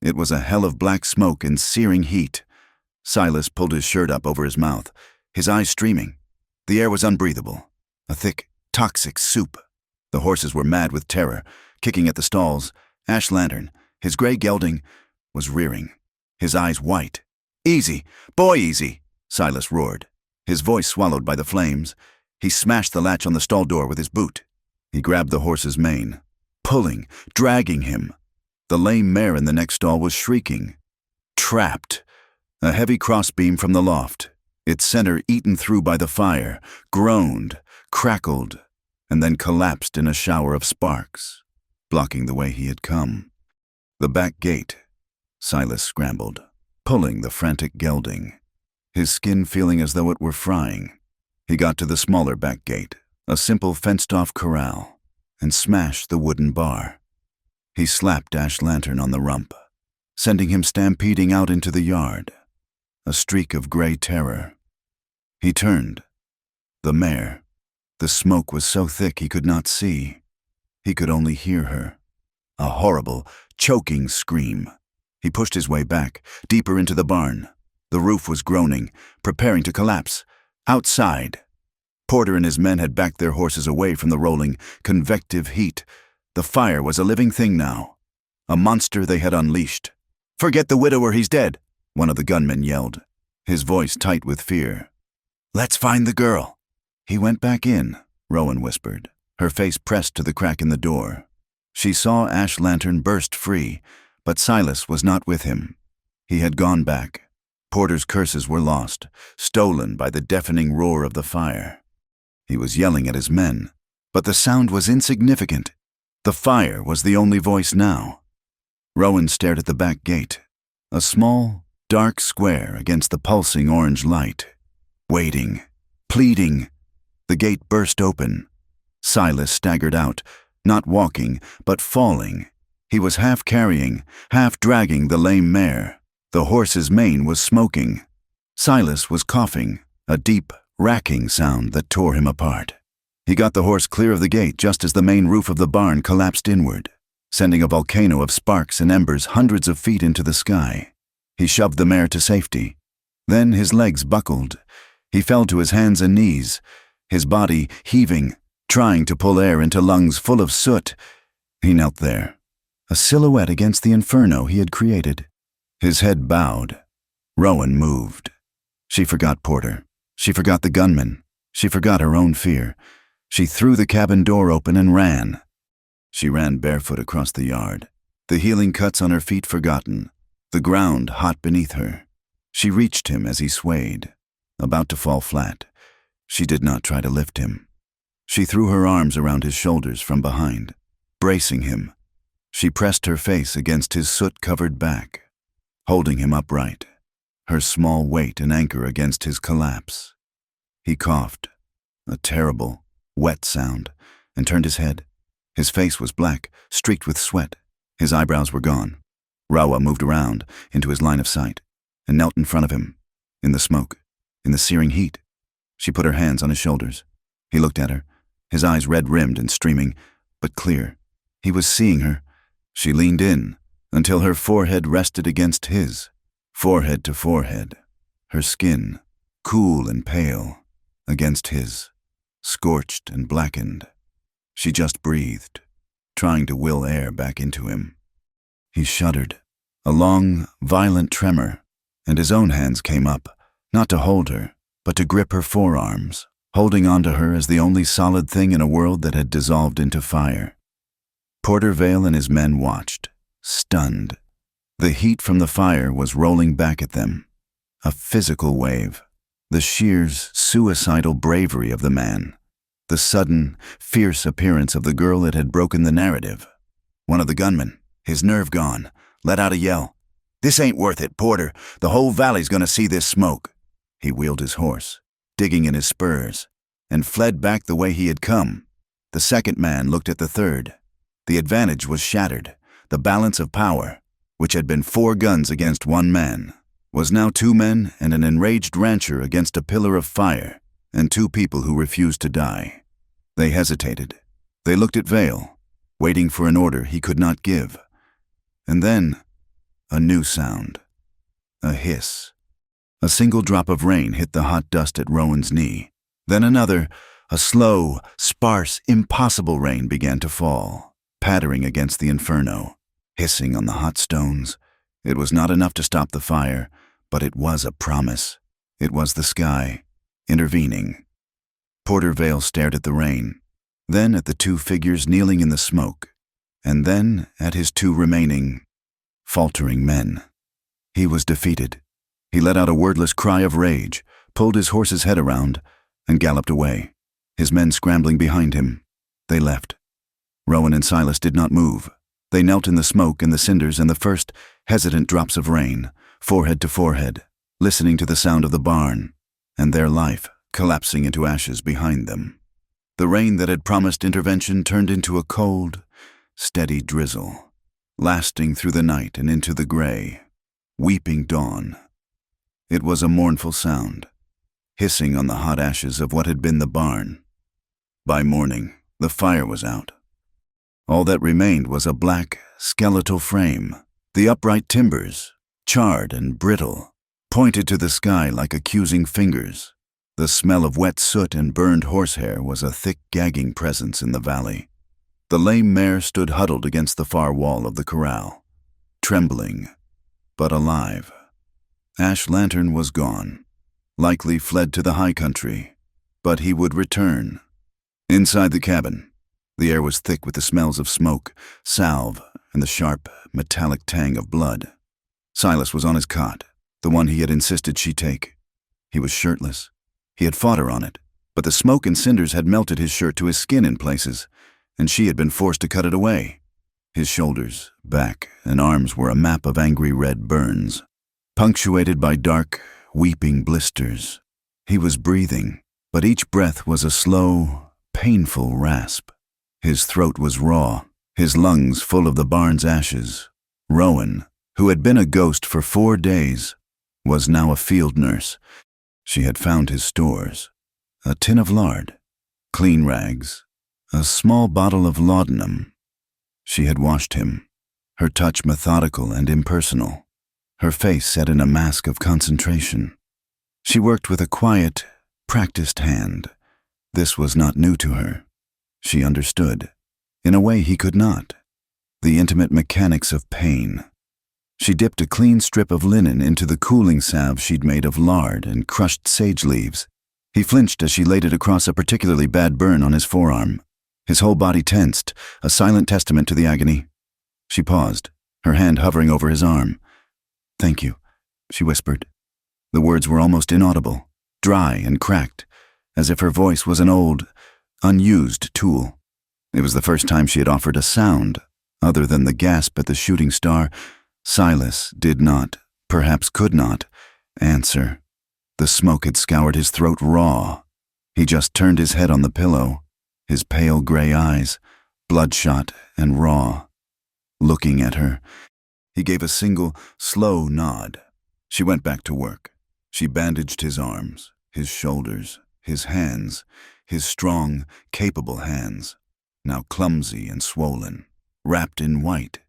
it was a hell of black smoke and searing heat. Silas pulled his shirt up over his mouth, his eyes streaming. The air was unbreathable, a thick, toxic soup. The horses were mad with terror, kicking at the stalls. Ash Lantern, his gray gelding, was rearing, his eyes white. "Easy, boy, easy," Silas roared, his voice swallowed by the flames. He smashed the latch on the stall door with his boot. He grabbed the horse's mane, pulling, dragging him. The lame mare in the next stall was shrieking. Trapped. A heavy crossbeam from the loft, its center eaten through by the fire, groaned, crackled, and then collapsed in a shower of sparks, blocking the way he had come. The back gate. Silas scrambled, pulling the frantic gelding, his skin feeling as though it were frying. He got to the smaller back gate, a simple fenced-off corral, and smashed the wooden bar. He slapped Ash Lantern on the rump, sending him stampeding out into the yard, a streak of gray terror. He turned. The mare. The smoke was so thick he could not see. He could only hear her. A horrible, choking scream. He pushed his way back, deeper into the barn. The roof was groaning, preparing to collapse. Outside. Porter and his men had backed their horses away from the rolling, convective heat. The fire was a living thing now. A monster they had unleashed. "Forget the widower, he's dead," one of the gunmen yelled, his voice tight with fear. "Let's find the girl." "He went back in," Rowan whispered, her face pressed to the crack in the door. She saw Ash Lantern burst free, but Silas was not with him. He had gone back. Porter's curses were lost, stolen by the deafening roar of the fire. He was yelling at his men, but the sound was insignificant. The fire was the only voice now. Rowan stared at the back gate, a small, dark square against the pulsing orange light. Waiting, pleading. The gate burst open. Silas staggered out, not walking, but falling. He was half carrying, half dragging the lame mare. The horse's mane was smoking. Silas was coughing, a deep, racking sound that tore him apart. He got the horse clear of the gate just as the main roof of the barn collapsed inward, sending a volcano of sparks and embers hundreds of feet into the sky. He shoved the mare to safety. Then his legs buckled. He fell to his hands and knees, his body heaving, trying to pull air into lungs full of soot. He knelt there, a silhouette against the inferno he had created. His head bowed. Rowan moved. She forgot Porter. She forgot the gunman. She forgot her own fear. She threw the cabin door open and ran. She ran barefoot across the yard, the healing cuts on her feet forgotten, the ground hot beneath her. She reached him as he swayed, about to fall flat. She did not try to lift him. She threw her arms around his shoulders from behind, bracing him. She pressed her face against his soot-covered back, holding him upright, her small weight an anchor against his collapse. He coughed, a terrible, wet sound, and turned his head. His face was black, streaked with sweat. His eyebrows were gone. Rawa moved around into his line of sight and knelt in front of him, in the smoke, in the searing heat. She put her hands on his shoulders. He looked at her, his eyes red-rimmed and streaming, but clear. He was seeing her. She leaned in until her forehead rested against his, forehead to forehead, her skin, cool and pale, against his, scorched and blackened. She just breathed, trying to will air back into him. He shuddered, a long, violent tremor, and his own hands came up, not to hold her, but to grip her forearms, holding onto her as the only solid thing in a world that had dissolved into fire. Porter Vale and his men watched, stunned. The heat from the fire was rolling back at them, a physical wave, the sheer, suicidal bravery of the man, the sudden, fierce appearance of the girl that had broken the narrative. One of the gunmen, his nerve gone, let out a yell. "This ain't worth it, Porter. The whole valley's gonna see this smoke." He wheeled his horse, digging in his spurs, and fled back the way he had come. The second man looked at the third. The advantage was shattered. The balance of power, which had been 4 guns against 1 man, was now 2 men and an enraged rancher against a pillar of fire, and 2 people who refused to die. They hesitated. They looked at Vale, waiting for an order he could not give. And then, a new sound. A hiss. A single drop of rain hit the hot dust at Rowan's knee. Then another, a slow, sparse, impossible rain began to fall, pattering against the inferno, hissing on the hot stones. It was not enough to stop the fire, but it was a promise. It was the sky, intervening. Porter Vale stared at the rain, then at the 2 figures kneeling in the smoke, and then at his 2 remaining, faltering men. He was defeated. He let out a wordless cry of rage, pulled his horse's head around, and galloped away, his men scrambling behind him. They left. Rowan and Silas did not move. They knelt in the smoke and the cinders and the first hesitant drops of rain, forehead to forehead, listening to the sound of the barn, and their life collapsing into ashes behind them. The rain that had promised intervention turned into a cold, steady drizzle, lasting through the night and into the gray, weeping dawn. It was a mournful sound, hissing on the hot ashes of what had been the barn. By morning, the fire was out. All that remained was a black, skeletal frame. The upright timbers, charred and brittle, pointed to the sky like accusing fingers. The smell of wet soot and burned horsehair was a thick, gagging presence in the valley. The lame mare stood huddled against the far wall of the corral, trembling, but alive. Ash Lantern was gone, likely fled to the high country, but he would return. Inside the cabin, the air was thick with the smells of smoke, salve, and the sharp, metallic tang of blood. Silas was on his cot, the one he had insisted she take. He was shirtless. He had fought her on it, but the smoke and cinders had melted his shirt to his skin in places, and she had been forced to cut it away. His shoulders, back, and arms were a map of angry red burns, punctuated by dark, weeping blisters. He was breathing, but each breath was a slow, painful rasp. His throat was raw, his lungs full of the barn's ashes. Rowan, who had been a ghost for 4 days, was now a field nurse. She had found his stores, a tin of lard, clean rags, a small bottle of laudanum. She had washed him, her touch methodical and impersonal, her face set in a mask of concentration. She worked with a quiet, practiced hand. This was not new to her. She understood, in a way he could not, the intimate mechanics of pain. She dipped a clean strip of linen into the cooling salve she'd made of lard and crushed sage leaves. He flinched as she laid it across a particularly bad burn on his forearm. His whole body tensed, a silent testament to the agony. She paused, her hand hovering over his arm. "Thank you," she whispered. The words were almost inaudible, dry and cracked, as if her voice was an old, unused tool. It was the first time she had offered a sound, other than the gasp at the shooting star. Silas did not, perhaps could not, answer. The smoke had scoured his throat raw. He just turned his head on the pillow, his pale gray eyes, bloodshot and raw. Looking at her, he gave a single, slow nod. She went back to work. She bandaged his arms, his shoulders, his hands, his strong, capable hands, now clumsy and swollen, wrapped in white.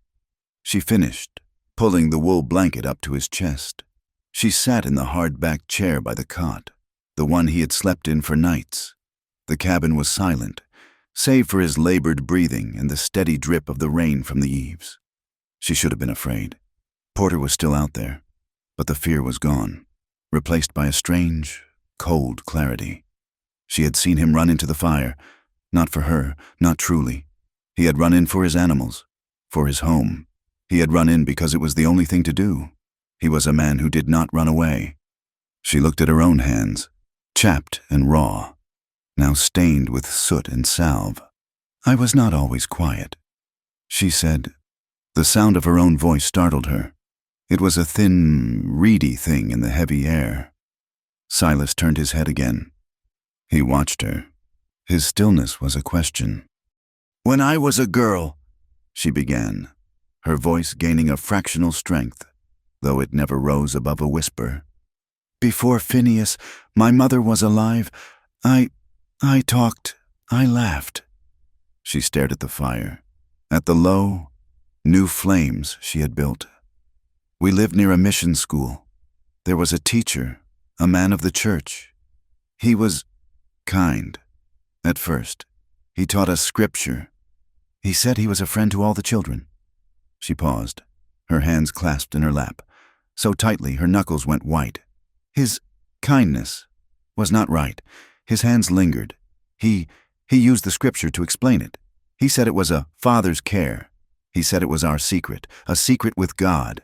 She finished, pulling the wool blanket up to his chest. She sat in the hard-backed chair by the cot, the one he had slept in for nights. The cabin was silent, save for his labored breathing and the steady drip of the rain from the eaves. She should have been afraid. Porter was still out there, but the fear was gone, replaced by a strange, cold clarity. She had seen him run into the fire, not for her, not truly. He had run in for his animals, for his home. He had run in because it was the only thing to do. He was a man who did not run away. She looked at her own hands, chapped and raw, now stained with soot and salve. "I was not always quiet," she said. The sound of her own voice startled her. It was a thin, reedy thing in the heavy air. Silas turned his head again. He watched her. His stillness was a question. "When I was a girl," she began, her voice gaining a fractional strength, though it never rose above a whisper. "Before Phineas, my mother was alive. I talked, I laughed." She stared at the fire, at the low, new flames she had built. "We lived near a mission school. There was a teacher, a man of the church. He was kind, at first. He taught us scripture. He said he was a friend to all the children." She paused, her hands clasped in her lap, so tightly her knuckles went white. His kindness was not right. His hands lingered. He used the scripture to explain it. He said it was a father's care. He said it was our secret, a secret with God.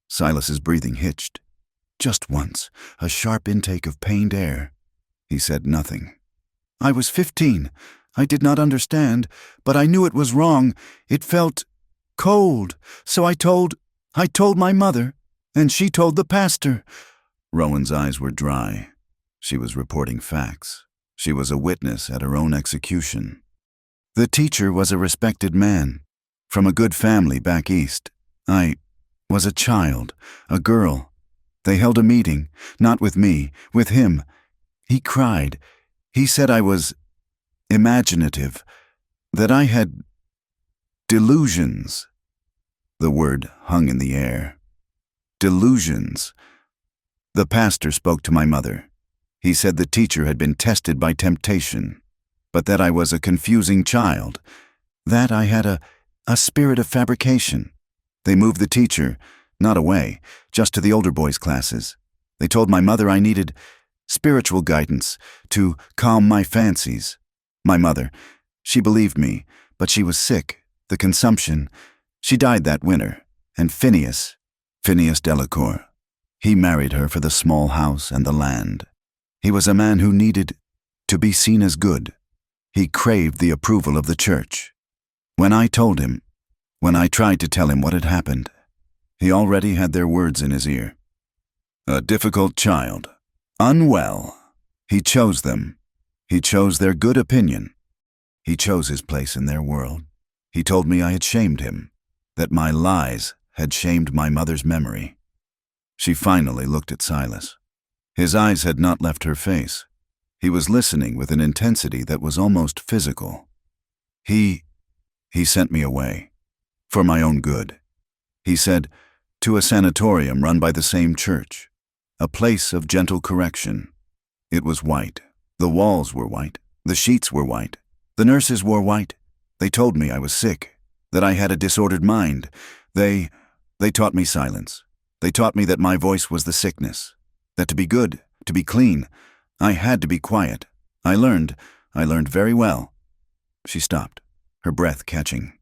Silas's breathing hitched. Just once, a sharp intake of pained air. He said nothing. "I was 15. I did not understand, but I knew it was wrong. It felt Cold. So I told my mother, and she told the pastor. Rowan's eyes were dry. She was reporting facts. She was a witness at her own execution. The teacher was a respected man, from a good family back east. I was a child, a girl. They held a meeting, not with me, with him. He cried. He said I was imaginative, that I had delusions. The word hung in the air. Delusions. The pastor spoke to my mother. He said the teacher had been tested by temptation, but that I was a confusing child, that I had a spirit of fabrication. They moved the teacher, not away, just to the older boys' classes. They told my mother I needed spiritual guidance to calm my fancies. My mother, she believed me, but she was sick, the consumption. She died that winter, and Phineas Delacour, he married her for the small house and the land. He was a man who needed to be seen as good. He craved the approval of the church. When I tried to tell him what had happened, he already had their words in his ear. A difficult child, unwell. He chose them. He chose their good opinion. He chose his place in their world. He told me I had shamed him, that my lies had shamed my mother's memory. She finally looked at Silas. His eyes had not left her face. He was listening with an intensity that was almost physical. He sent me away, for my own good. He said, to a sanatorium run by the same church, a place of gentle correction. It was white. The walls were white. The sheets were white. The nurses wore white. They told me I was sick, that I had a disordered mind. They taught me silence. They taught me that my voice was the sickness, that to be good, to be clean, I had to be quiet. I learned very well. She stopped, her breath catching.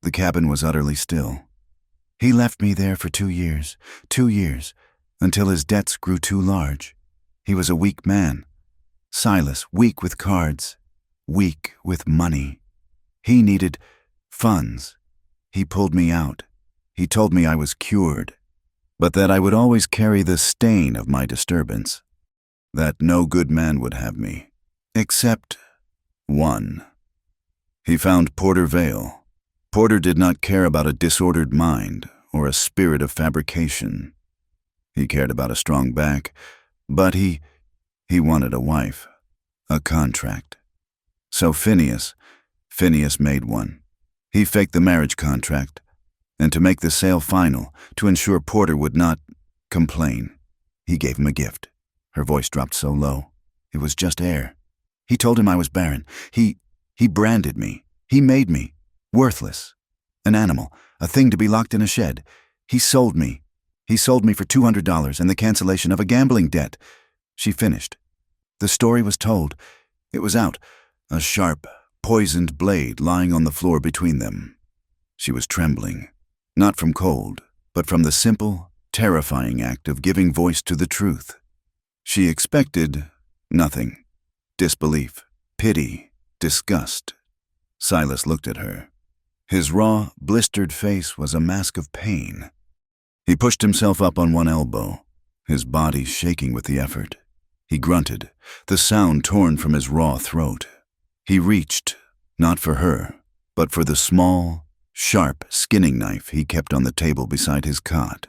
The cabin was utterly still. He left me there for 2 years, until his debts grew too large. He was a weak man. Silas, weak with cards, weak with money. He needed funds. He pulled me out. He told me I was cured, but that I would always carry the stain of my disturbance, that no good man would have me, except one. He found Porter Vale. Porter did not care about a disordered mind or a spirit of fabrication. He cared about a strong back, but he wanted a wife, a contract. So Phineas made one. He faked the marriage contract, and to make the sale final, to ensure Porter would not complain, he gave him a gift. Her voice dropped so low. It was just air. He told him I was barren. He branded me. He made me worthless. An animal, a thing to be locked in a shed. He sold me. He sold me for $200 and the cancellation of a gambling debt. She finished. The story was told. It was out, a sharp, poisoned blade lying on the floor between them. She was trembling, not from cold, but from the simple, terrifying act of giving voice to the truth. She expected nothing. Disbelief, pity, disgust. Silas looked at her. His raw, blistered face was a mask of pain. He pushed himself up on one elbow, his body shaking with the effort. He grunted, the sound torn from his raw throat. He reached, not for her, but for the small, sharp skinning knife he kept on the table beside his cot.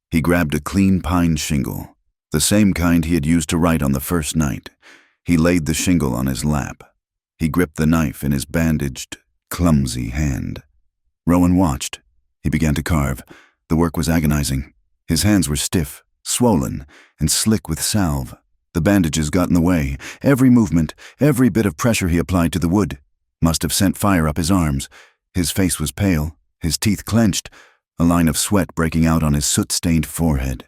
He grabbed a clean pine shingle, the same kind he had used to write on the first night. He laid the shingle on his lap. He gripped the knife in his bandaged, clumsy hand. Rowan watched. He began to carve. The work was agonizing. His hands were stiff, swollen, and slick with salve. The bandages got in the way. Every movement, every bit of pressure he applied to the wood must have sent fire up his arms. His face was pale, his teeth clenched, a line of sweat breaking out on his soot-stained forehead.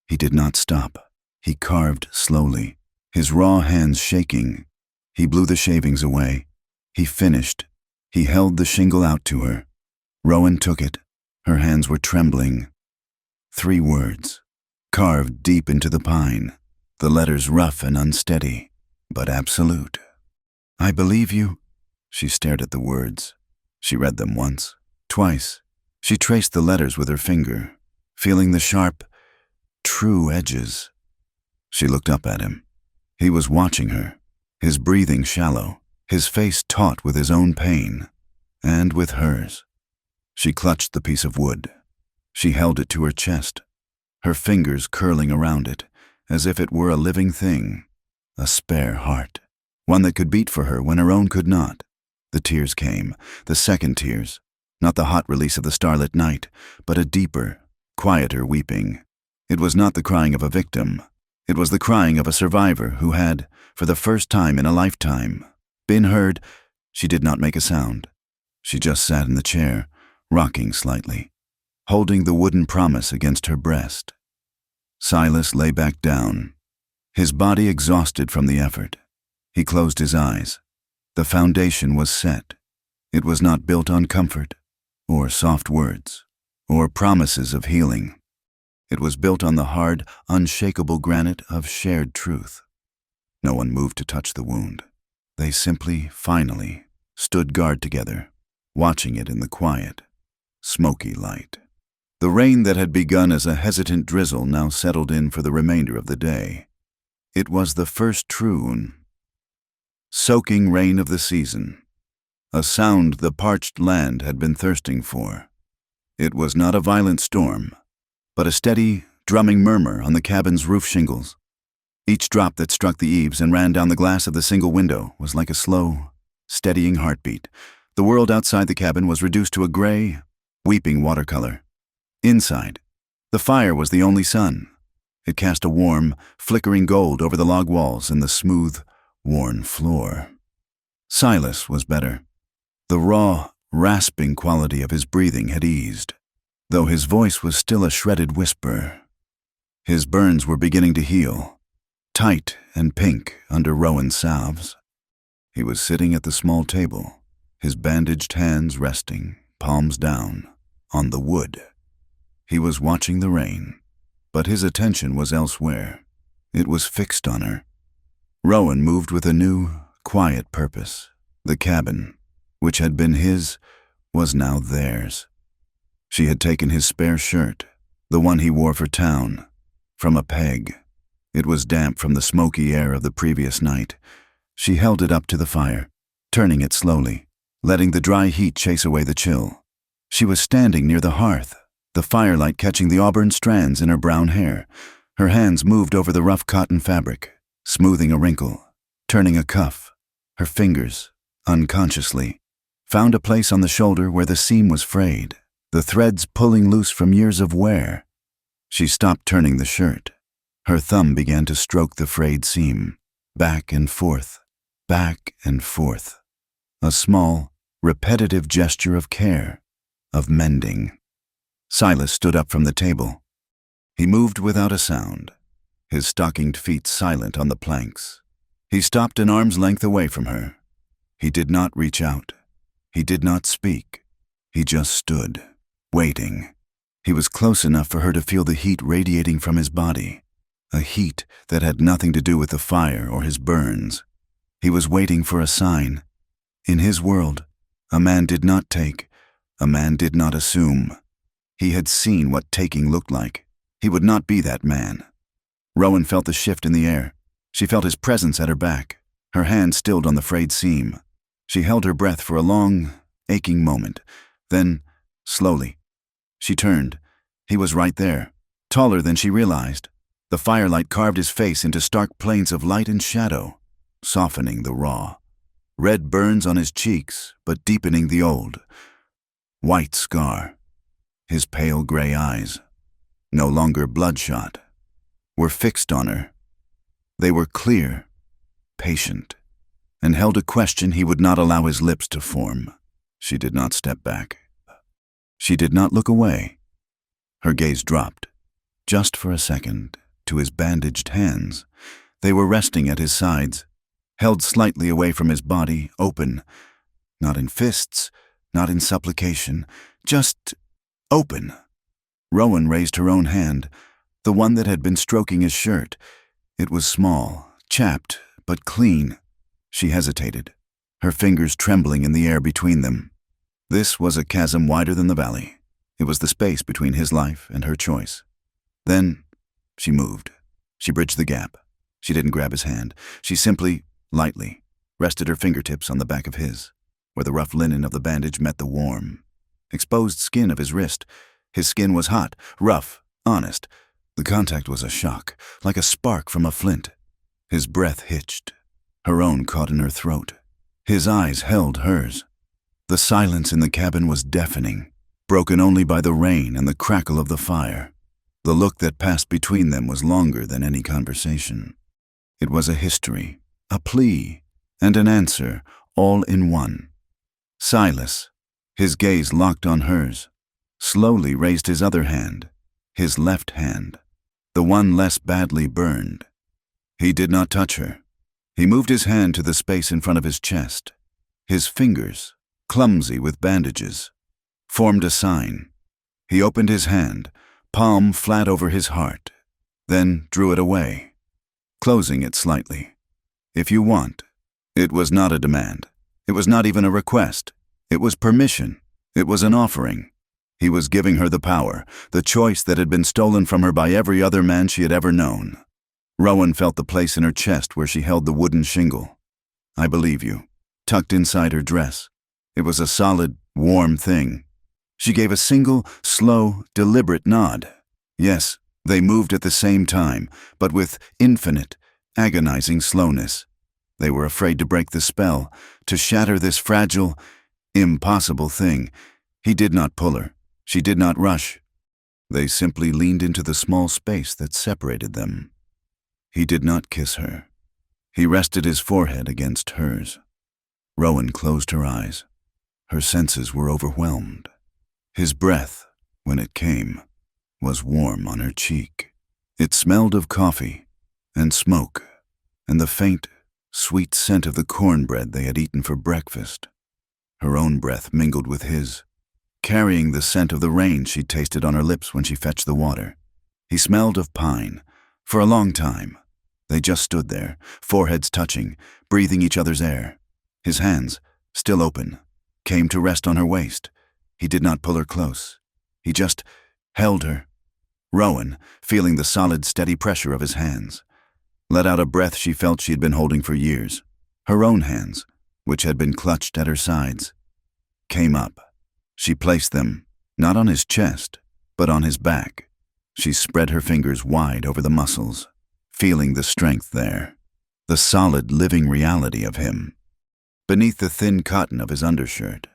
He did not stop. He carved slowly, his raw hands shaking. He blew the shavings away. He finished. He held the shingle out to her. Rowan took it. Her hands were trembling. 3 words, carved deep into the pine, the letters rough and unsteady, but absolute. I believe you. She stared at the words. She read them once, twice. She traced the letters with her finger, feeling the sharp, true edges. She looked up at him. He was watching her, his breathing shallow, his face taut with his own pain, and with hers. She clutched the piece of wood. She held it to her chest, her fingers curling around it, as if it were a living thing, a spare heart, one that could beat for her when her own could not. The tears came, the second tears, not the hot release of the starlit night, but a deeper, quieter weeping. It was not the crying of a victim. It was the crying of a survivor who had, for the first time in a lifetime, been heard. She did not make a sound. She just sat in the chair, rocking slightly, holding the wooden promise against her breast. Silas lay back down, his body exhausted from the effort. He closed his eyes. The foundation was set. It was not built on comfort, or soft words, or promises of healing. It was built on the hard, unshakable granite of shared truth. No one moved to touch the wound. They simply, finally, stood guard together, watching it in the quiet, smoky light. The rain that had begun as a hesitant drizzle now settled in for the remainder of the day. It was the first true, soaking rain of the season, a sound the parched land had been thirsting for. It was not a violent storm, but a steady, drumming murmur on the cabin's roof shingles. Each drop that struck the eaves and ran down the glass of the single window was like a slow, steadying heartbeat. The world outside the cabin was reduced to a gray, weeping watercolor. Inside, the fire was the only sun. It cast a warm, flickering gold over the log walls and the smooth, worn floor. Silas was better. The raw, rasping quality of his breathing had eased, though his voice was still a shredded whisper. His burns were beginning to heal, tight and pink under Rowan's salves. He was sitting at the small table, his bandaged hands resting, palms down, on the wood. He was watching the rain, but his attention was elsewhere. It was fixed on her. Rowan moved with a new, quiet purpose. The cabin, which had been his, was now theirs. She had taken his spare shirt, the one he wore for town, from a peg. It was damp from the smoky air of the previous night. She held it up to the fire, turning it slowly, letting the dry heat chase away the chill. She was standing near the hearth, the firelight catching the auburn strands in her brown hair. Her hands moved over the rough cotton fabric, smoothing a wrinkle, turning a cuff. Her fingers, unconsciously, found a place on the shoulder where the seam was frayed, the threads pulling loose from years of wear. She stopped turning the shirt. Her thumb began to stroke the frayed seam, back and forth, back and forth. A small, repetitive gesture of care, of mending. Silas stood up from the table. He moved without a sound, his stockinged feet silent on the planks. He stopped an arm's length away from her. He did not reach out. He did not speak. He just stood, waiting. He was close enough for her to feel the heat radiating from his body, a heat that had nothing to do with the fire or his burns. He was waiting for a sign. In his world, a man did not take, a man did not assume. He had seen what taking looked like. He would not be that man. Rowan felt the shift in the air. She felt his presence at her back, her hand stilled on the frayed seam. She held her breath for a long, aching moment. Then, slowly, she turned. He was right there, taller than she realized. The firelight carved his face into stark planes of light and shadow, softening the raw. Red burns on his cheeks, but deepening the old, white scar. His pale gray eyes, no longer bloodshot, were fixed on her. They were clear, patient, and held a question he would not allow his lips to form. She did not step back. She did not look away. Her gaze dropped, just for a second, to his bandaged hands. They were resting at his sides, held slightly away from his body, open, not in fists, not in supplication, just open. Rowan raised her own hand, the one that had been stroking his shirt. It was small, chapped, but clean. She hesitated, her fingers trembling in the air between them. This was a chasm wider than the valley. It was the space between his life and her choice. Then she moved. She bridged the gap. She didn't grab his hand. She simply, lightly, rested her fingertips on the back of his, where the rough linen of the bandage met the warm, exposed skin of his wrist. His skin was hot, rough, honest. The contact was a shock, like a spark from a flint. His breath hitched. Her own caught in her throat. His eyes held hers. The silence in the cabin was deafening, broken only by the rain and the crackle of the fire. The look that passed between them was longer than any conversation. It was a history, a plea, and an answer, all in one. Silas, his gaze locked on hers, slowly raised his other hand, his left hand, the one less badly burned. He did not touch her. He moved his hand to the space in front of his chest. His fingers, clumsy with bandages, formed a sign. He opened his hand, palm flat over his heart, then drew it away, closing it slightly. If you want. It was not a demand. It was not even a request. It was permission. It was an offering. He was giving her the power, the choice that had been stolen from her by every other man she had ever known. Rowan felt the place in her chest where she held the wooden shingle. I believe you, tucked inside her dress. It was a solid, warm thing. She gave a single, slow, deliberate nod. Yes, they moved at the same time, but with infinite, agonizing slowness. They were afraid to break the spell, to shatter this fragile, impossible thing. He did not pull her. She did not rush. They simply leaned into the small space that separated them. He did not kiss her. He rested his forehead against hers. Rowan closed her eyes. Her senses were overwhelmed. His breath, when it came, was warm on her cheek. It smelled of coffee and smoke and the faint, sweet scent of the cornbread they had eaten for breakfast. Her own breath mingled with his, carrying the scent of the rain she'd tasted on her lips when she fetched the water. He smelled of pine. For a long time, they just stood there, foreheads touching, breathing each other's air. His hands, still open, came to rest on her waist. He did not pull her close. He just held her. Rowan, feeling the solid, steady pressure of his hands, let out a breath she felt she had been holding for years. Her own hands, which had been clutched at her sides, came up. She placed them, not on his chest, but on his back. She spread her fingers wide over the muscles, feeling the strength there, the solid, living reality of him. Beneath the thin cotton of his undershirt,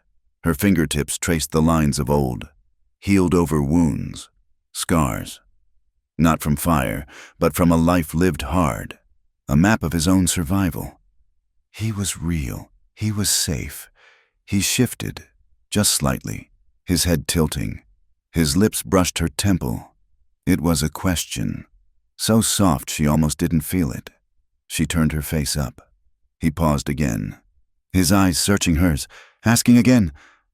her fingertips traced the lines of old, healed-over wounds, scars. Not from fire, but from a life lived hard, a map of his own survival. He was real. He was safe. He shifted, just slightly, his head tilting. His lips brushed her temple. It was a question, so soft she almost didn't feel it. She turned her face up. He paused again, his eyes searching hers, asking again,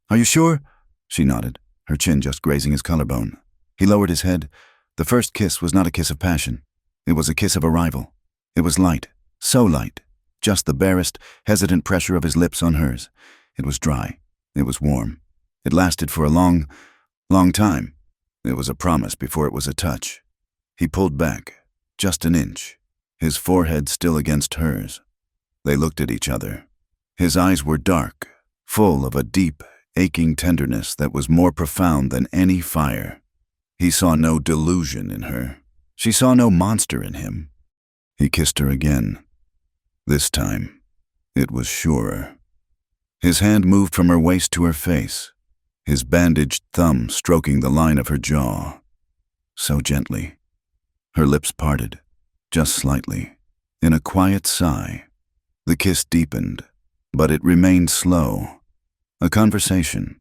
"Are you sure?" She nodded, her chin just grazing his collarbone. He lowered his head. The first kiss was not a kiss of passion. It was a kiss of arrival. It was light, so light, just the barest, hesitant pressure of his lips on hers. It was dry. It was warm. It lasted for a long, long time. It was a promise before it was a touch. He pulled back, just an inch, his forehead still against hers. They looked at each other. His eyes were dark, full of a deep, aching tenderness that was more profound than any fire. He saw no delusion in her. She saw no monster in him. He kissed her again. This time, it was surer. His hand moved from her waist to her face, his bandaged thumb stroking the line of her jaw. So gently. Her lips parted, just slightly, in a quiet sigh. The kiss deepened, but it remained slow. A conversation,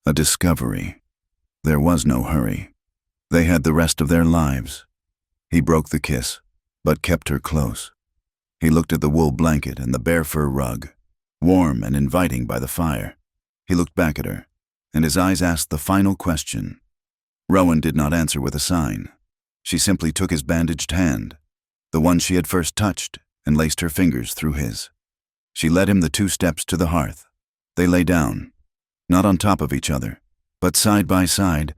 a discovery. There was no hurry. They had the rest of their lives. He broke the kiss, but kept her close. He looked at the wool blanket and the bear fur rug, warm and inviting by the fire. He looked back at her, and his eyes asked the final question. Rowan did not answer with a sign. She simply took his bandaged hand, the one she had first touched, and laced her fingers through his. She led him the 2 steps to the hearth. They lay down, not on top of each other, but side by side,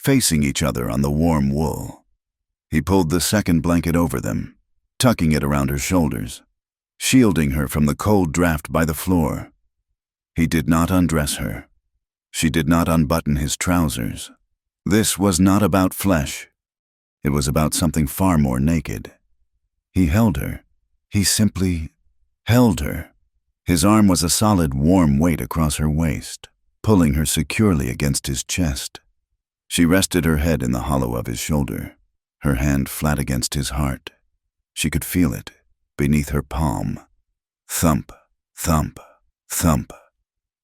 facing each other on the warm wool. He pulled the second blanket over them, tucking it around her shoulders, shielding her from the cold draft by the floor. He did not undress her. She did not unbutton his trousers. This was not about flesh. It was about something far more naked. He held her. He simply held her. His arm was a solid, warm weight across her waist, pulling her securely against his chest. She rested her head in the hollow of his shoulder, her hand flat against his heart. She could feel it beneath her palm. Thump, thump, thump.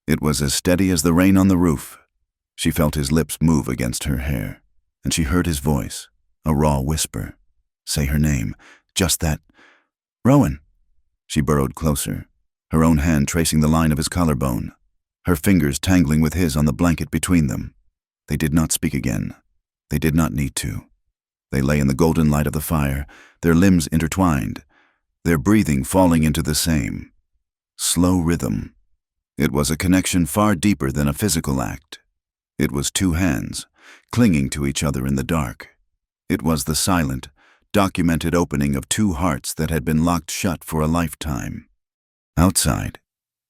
It was as steady as the rain on the roof. She felt his lips move against her hair, and she heard his voice, a raw whisper. Say her name, just that. Rowan. She burrowed closer, her own hand tracing the line of his collarbone, her fingers tangling with his on the blanket between them. They did not speak again. They did not need to. They lay in the golden light of the fire, their limbs intertwined, their breathing falling into the same slow rhythm. It was a connection far deeper than a physical act. It was two hands, clinging to each other in the dark. It was the silent, documented opening of two hearts that had been locked shut for a lifetime. Outside,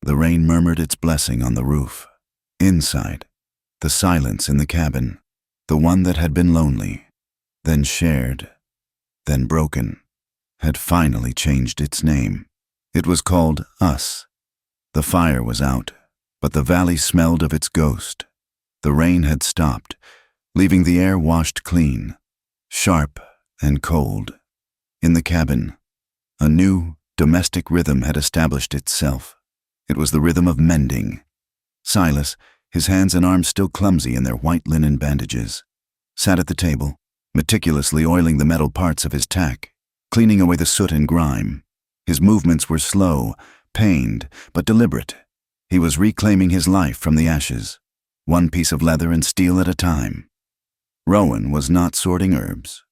the rain murmured its blessing on the roof. Inside, the silence in the cabin, the one that had been lonely, then shared, then broken, had finally changed its name. It was called Us. The fire was out, but the valley smelled of its ghost. The rain had stopped, leaving the air washed clean, sharp and cold. In the cabin, a new, domestic rhythm had established itself. It was the rhythm of mending. Silas, his hands and arms still clumsy in their white linen bandages, sat at the table, meticulously oiling the metal parts of his tack, cleaning away the soot and grime. His movements were slow, pained, but deliberate. He was reclaiming his life from the ashes, one piece of leather and steel at a time. Rowan was not sorting herbs.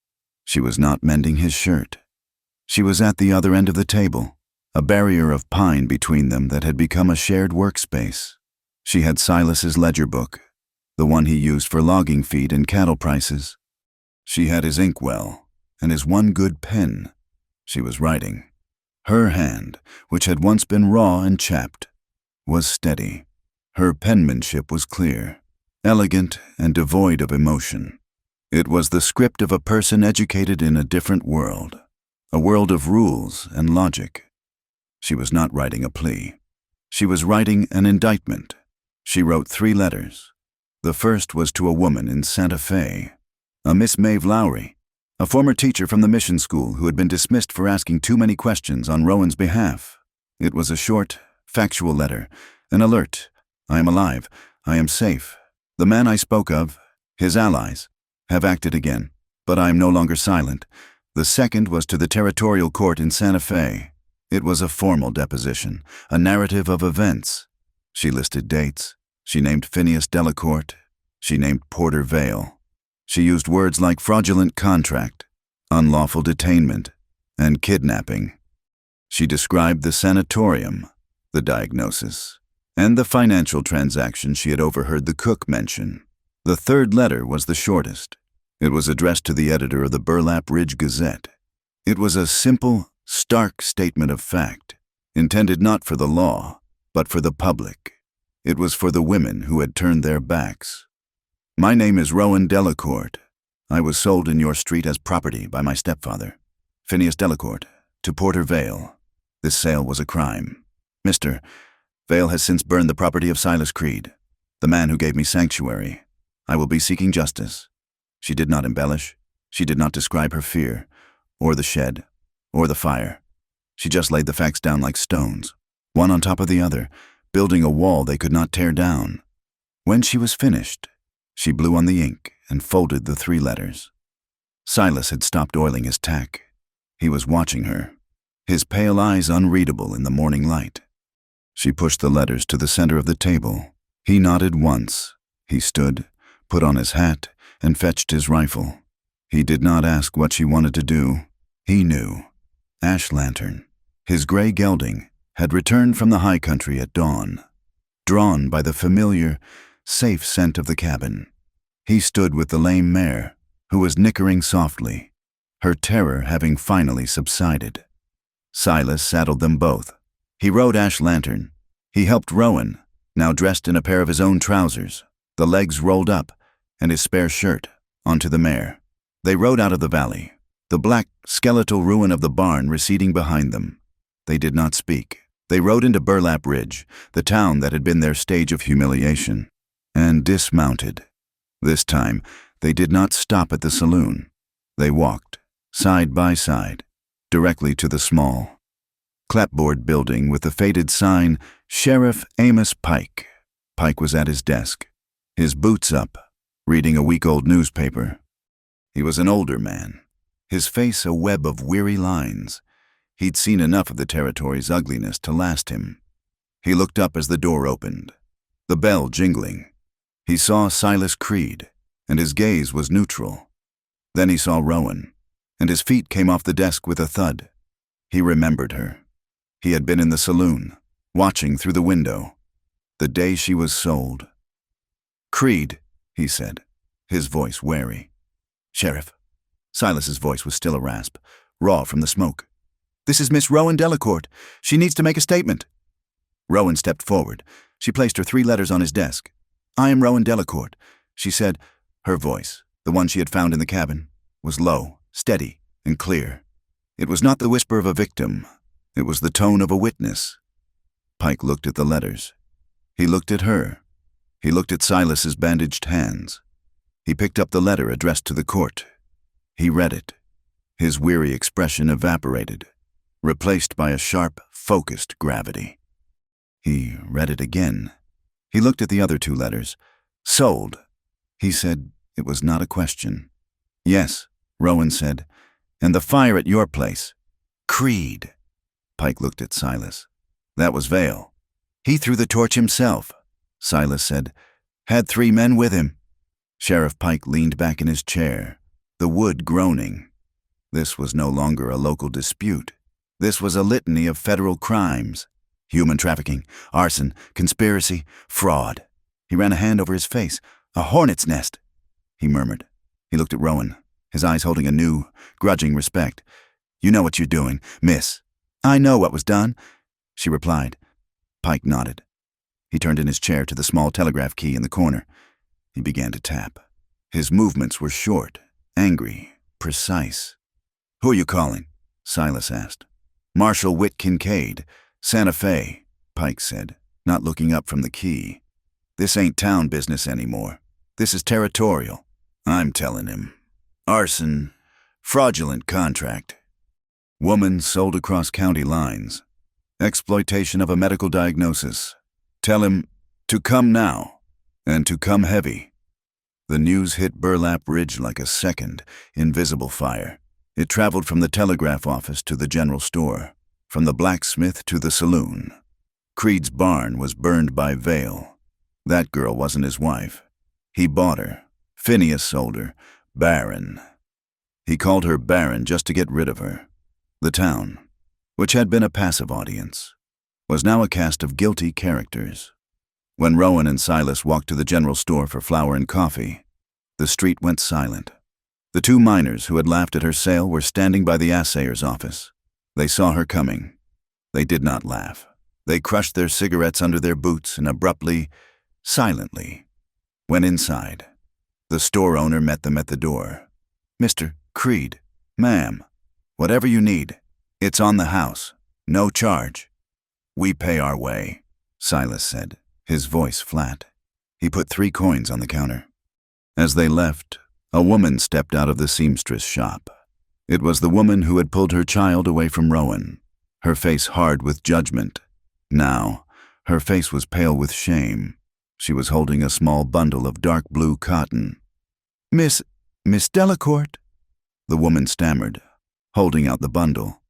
She was not mending his shirt. She was at the other end of the table, a barrier of pine between them that had become a shared workspace. She had Silas's ledger book, the one he used for logging feed and cattle prices. She had his inkwell and his one good pen. She was writing. Her hand, which had once been raw and chapped, was steady. Her penmanship was clear, elegant and devoid of emotion. It was the script of a person educated in a different world, a world of rules and logic. She was not writing a plea. She was writing an indictment. She wrote 3 letters. The first was to a woman in Santa Fe, a Miss Maeve Lowry, a former teacher from the mission school who had been dismissed for asking too many questions on Rowan's behalf. It was a short, factual letter, an alert. I am alive. I am safe. The man I spoke of, his allies, have acted again, but I am no longer silent. The second was to the territorial court in Santa Fe. It was a formal deposition, a narrative of events. She listed dates. She named Phineas Delacourt. She named Porter Vale. She used words like fraudulent contract, unlawful detainment, and kidnapping. She described the sanatorium, the diagnosis, and the financial transaction she had overheard the cook mention. The third letter was the shortest. It was addressed to the editor of the Burlap Ridge Gazette. It was a simple, stark statement of fact, intended not for the law, but for the public. It was for the women who had turned their backs. My name is Rowan Delacourt. I was sold in your street as property by my stepfather, Phineas Delacourt, to Porter Vale. This sale was a crime. Mr. Vale has since burned the property of Silas Creed, the man who gave me sanctuary. I will be seeking justice. She did not embellish. She did not describe her fear, or the shed, or the fire. She just laid the facts down like stones, one on top of the other, building a wall they could not tear down. When she was finished, she blew on the ink and folded the 3 letters. Silas had stopped oiling his tack. He was watching her, his pale eyes unreadable in the morning light. She pushed the letters to the center of the table. He nodded once. He stood, put on his hat, and fetched his rifle. He did not ask what she wanted to do. He knew. Ash Lantern, his gray gelding, had returned from the high country at dawn, drawn by the familiar, safe scent of the cabin. He stood with the lame mare, who was nickering softly, her terror having finally subsided. Silas saddled them both. He rode Ash Lantern. He helped Rowan, now dressed in a pair of his own trousers, the legs rolled up, and his spare shirt, onto the mare. They rode out of the valley, the black, skeletal ruin of the barn receding behind them. They did not speak. They rode into Burlap Ridge, the town that had been their stage of humiliation, and dismounted. This time, they did not stop at the saloon. They walked, side by side, directly to the small, clapboard building with the faded sign, Sheriff Amos Pike. Pike was at his desk, his boots up, reading a week-old newspaper. He was an older man, his face a web of weary lines. He'd seen enough of the territory's ugliness to last him. He looked up as the door opened, the bell jingling. He saw Silas Creed, and his gaze was neutral. Then he saw Rowan, and his feet came off the desk with a thud. He remembered her. He had been in the saloon, watching through the window, the day she was sold. "Creed," he said, his voice wary. "Sheriff." Silas's voice was still a rasp, raw from the smoke. "This is Miss Rowan Delacourt. She needs to make a statement." Rowan stepped forward. She placed her 3 letters on his desk. "I am Rowan Delacourt," she said. Her voice, the one she had found in the cabin, was low, steady, and clear. It was not the whisper of a victim. It was the tone of a witness. Pike looked at the letters. He looked at her. He looked at Silas's bandaged hands. He picked up the letter addressed to the court. He read it. His weary expression evaporated, replaced by a sharp, focused gravity. He read it again. He looked at the other 2 letters. "Sold." He said it was not a question. "Yes," Rowan said. "And the fire at your place." "Creed." Pike looked at Silas. "That was Vale." "He threw the torch himself," Silas said. "Had 3 men with him." Sheriff Pike leaned back in his chair, the wood groaning. This was no longer a local dispute. This was a litany of federal crimes. Human trafficking, arson, conspiracy, fraud. He ran a hand over his face. "A hornet's nest," he murmured. He looked at Rowan, his eyes holding a new, grudging respect. "You know what you're doing, miss." "I know what was done," she replied. Pike nodded. He turned in his chair to the small telegraph key in the corner. He began to tap. His movements were short, angry, precise. "Who are you calling?" Silas asked. "Marshal Whit Kincaid, Santa Fe," Pike said, not looking up from the key. "This ain't town business anymore. This is territorial. I'm telling him. Arson, fraudulent contract. Woman sold across county lines. Exploitation of a medical diagnosis. Tell him to come now, and to come heavy." The news hit Burlap Ridge like a second, invisible fire. It traveled from the telegraph office to the general store, from the blacksmith to the saloon. Creed's barn was burned by Vale. That girl wasn't his wife. He bought her. Phineas sold her. Barren. He called her Barren just to get rid of her. The town, which had been a passive audience, was now a cast of guilty characters. When Rowan and Silas walked to the general store for flour and coffee, the street went silent. The 2 miners who had laughed at her sale were standing by the assayer's office. They saw her coming. They did not laugh. They crushed their cigarettes under their boots and abruptly, silently, went inside. The store owner met them at the door. "Mr. Creed, ma'am, whatever you need, it's on the house. No charge." "We pay our way," Silas said, his voice flat. He put 3 coins on the counter. As they left, a woman stepped out of the seamstress shop. It was the woman who had pulled her child away from Rowan, her face hard with judgment. Now, her face was pale with shame. She was holding a small bundle of dark blue cotton. Miss Delacourt," the woman stammered, holding out the bundle.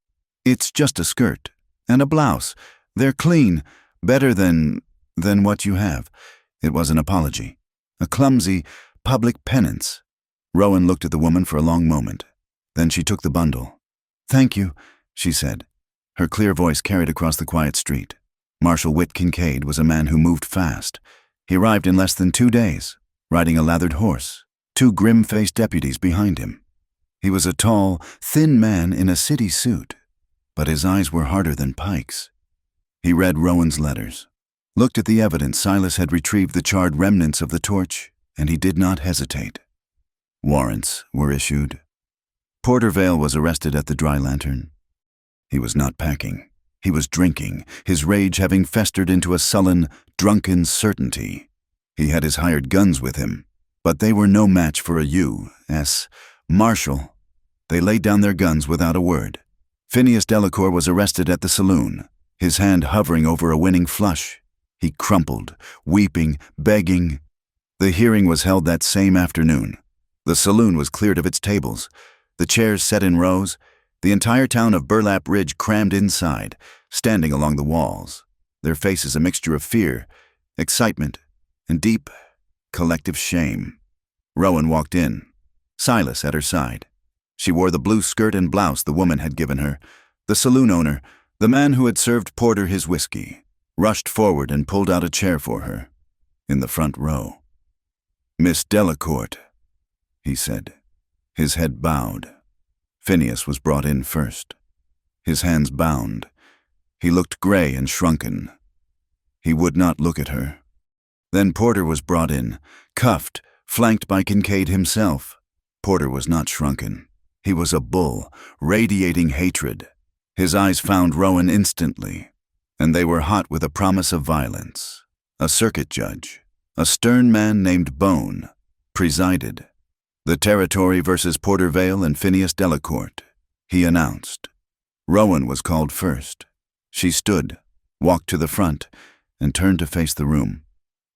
"It's just a skirt and a blouse. They're clean, better than what you have." It was an apology, a clumsy, public penance. Rowan looked at the woman for a long moment. Then she took the bundle. "Thank you," she said. Her clear voice carried across the quiet street. Marshal Whit Kincaid was a man who moved fast. He arrived in less than 2 days, riding a lathered horse, two grim-faced deputies behind him. He was a tall, thin man in a city suit, but his eyes were harder than pikes. He read Rowan's letters, looked at the evidence. Silas had retrieved the charred remnants of the torch, and he did not hesitate. Warrants were issued. Porter Vale was arrested at the Dry Lantern. He was not packing. He was drinking, his rage having festered into a sullen, drunken certainty. He had his hired guns with him, but they were no match for a U.S. Marshal. They laid down their guns without a word. Phineas Delacour was arrested at the saloon, his hand hovering over a winning flush. He crumpled, weeping, begging. The hearing was held that same afternoon. The saloon was cleared of its tables, the chairs set in rows, the entire town of Burlap Ridge crammed inside, standing along the walls, their faces a mixture of fear, excitement, and deep, collective shame. Rowan walked in, Silas at her side. She wore the blue skirt and blouse the woman had given her. The saloon owner, the man who had served Porter his whiskey, rushed forward and pulled out a chair for her, in the front row. "Miss Delacour," he said. His head bowed. Phineas was brought in first. His hands bound. He looked gray and shrunken. He would not look at her. Then Porter was brought in, cuffed, flanked by Kincaid himself. Porter was not shrunken. He was a bull, radiating hatred. His eyes found Rowan instantly, and they were hot with a promise of violence. A circuit judge, a stern man named Bone, presided. "The Territory versus Porter Vale and Phineas Delacour," he announced. Rowan was called first. She stood, walked to the front, and turned to face the room.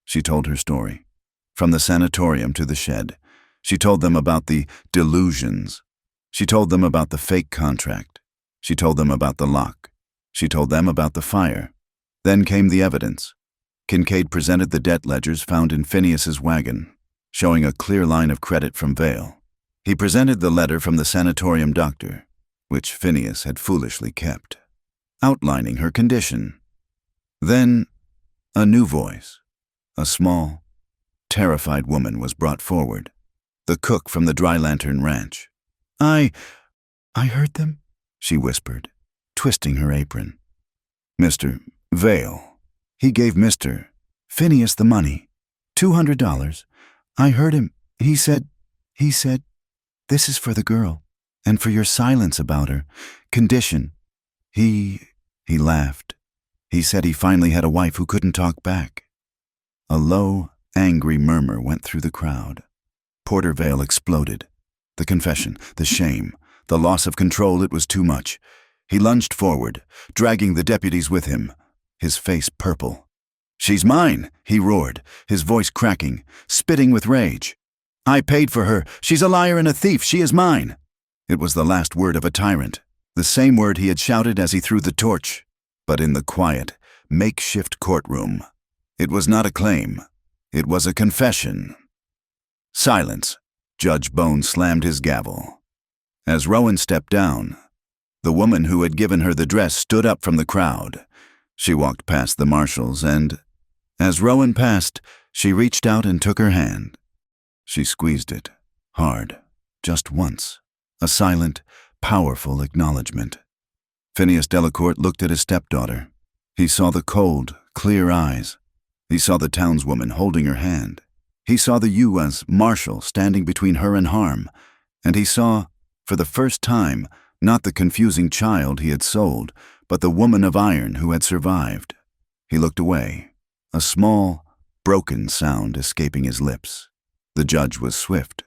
She told her story. From the sanatorium to the shed. She told them about the delusions. She told them about the fake contract. She told them about the lock. She told them about the fire. Then came the evidence. Kincaid presented the debt ledgers found in Phineas's wagon, showing a clear line of credit from Vale. He presented the letter from the sanatorium doctor, which Phineas had foolishly kept, outlining her condition. Then, a new voice, a small, terrified woman was brought forward, the cook from the Dry Lantern Ranch. I heard them," she whispered, twisting her apron. "Mr. Vale. He gave Mr. Phineas the money, $200. I heard him. He said, this is for the girl, and for your silence about her. Condition. He laughed. He said he finally had a wife who couldn't talk back." A low, angry murmur went through the crowd. Porter Vale exploded. The confession, the shame, the loss of control, it was too much. He lunged forward, dragging the deputies with him, his face purple. "She's mine," he roared, his voice cracking, spitting with rage. "I paid for her. She's a liar and a thief. She is mine." It was the last word of a tyrant, the same word he had shouted as he threw the torch, but in the quiet, makeshift courtroom. It was not a claim. It was a confession. "Silence." Judge Bone slammed his gavel. As Rowan stepped down, the woman who had given her the dress stood up from the crowd. She walked past the marshals and, as Rowan passed, she reached out and took her hand. She squeezed it, hard, just once, a silent, powerful acknowledgement. Phineas Delacour looked at his stepdaughter. He saw the cold, clear eyes. He saw the townswoman holding her hand. He saw the U.S. Marshal standing between her and harm, and he saw, for the first time, not the confusing child he had sold, but the woman of iron who had survived. He looked away, a small, broken sound escaping his lips. The judge was swift.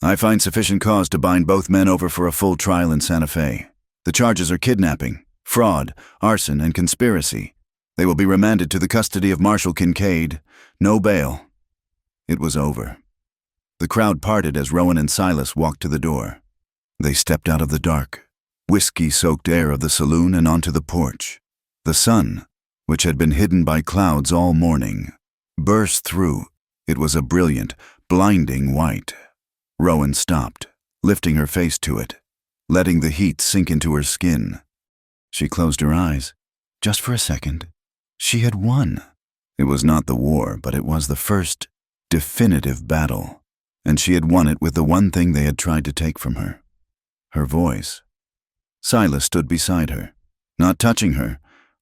"I find sufficient cause to bind both men over for a full trial in Santa Fe. The charges are kidnapping, fraud, arson, and conspiracy. They will be remanded to the custody of Marshal Kincaid. No bail." It was over. The crowd parted as Rowan and Silas walked to the door. They stepped out of the dark, whiskey-soaked air of the saloon and onto the porch. The sun, which had been hidden by clouds all morning, burst through. It was a brilliant, blinding white. Rowan stopped, lifting her face to it, letting the heat sink into her skin. She closed her eyes, just for a second. She had won. It was not the war, but it was the first definitive battle, and she had won it with the one thing they had tried to take from her: her voice. Silas stood beside her, not touching her,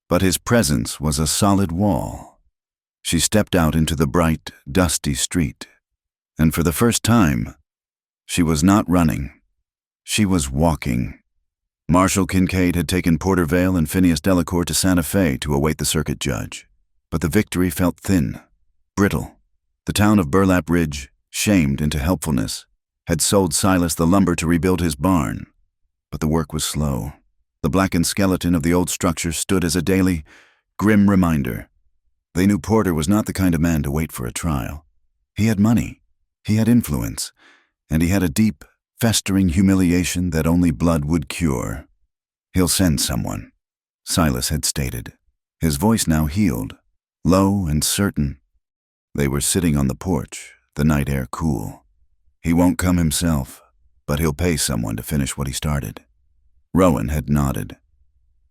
but his presence was a solid wall. She stepped out into the bright, dusty street, and for the first time, she was not running. She was walking. Marshal Kincaid had taken Porter Vale and Phineas Delacour to Santa Fe to await the circuit judge, but the victory felt thin, brittle. The town of Burlap Ridge, shamed into helpfulness, had sold Silas the lumber to rebuild his barn, but the work was slow. The blackened skeleton of the old structure stood as a daily, grim reminder. They knew Porter was not the kind of man to wait for a trial. He had money, he had influence, and he had a deep, festering humiliation that only blood would cure. "He'll send someone," Silas had stated, his voice now healed, low and certain. They were sitting on the porch, the night air cool. "He won't come himself, but he'll pay someone to finish what he started." Rowan had nodded.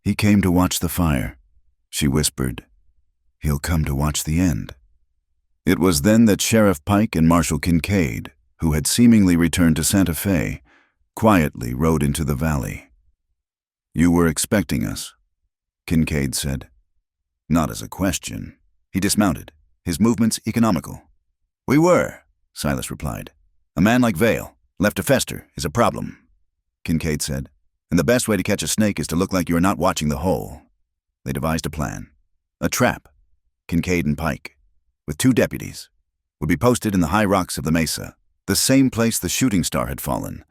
"He came to watch the fire," she whispered. "He'll come to watch the end." It was then that Sheriff Pike and Marshal Kincaid, who had seemingly returned to Santa Fe, quietly rode into the valley. "You were expecting us," Kincaid said. Not as a question. He dismounted, his movements economical. "We were," Silas replied. "A man like Vale, left to fester, is a problem," Kincaid said, "and the best way to catch a snake is to look like you are not watching the hole." They devised a plan. A trap, Kincaid and Pike, with 2 deputies, would be posted in the high rocks of the mesa, the same place the shooting star had fallen.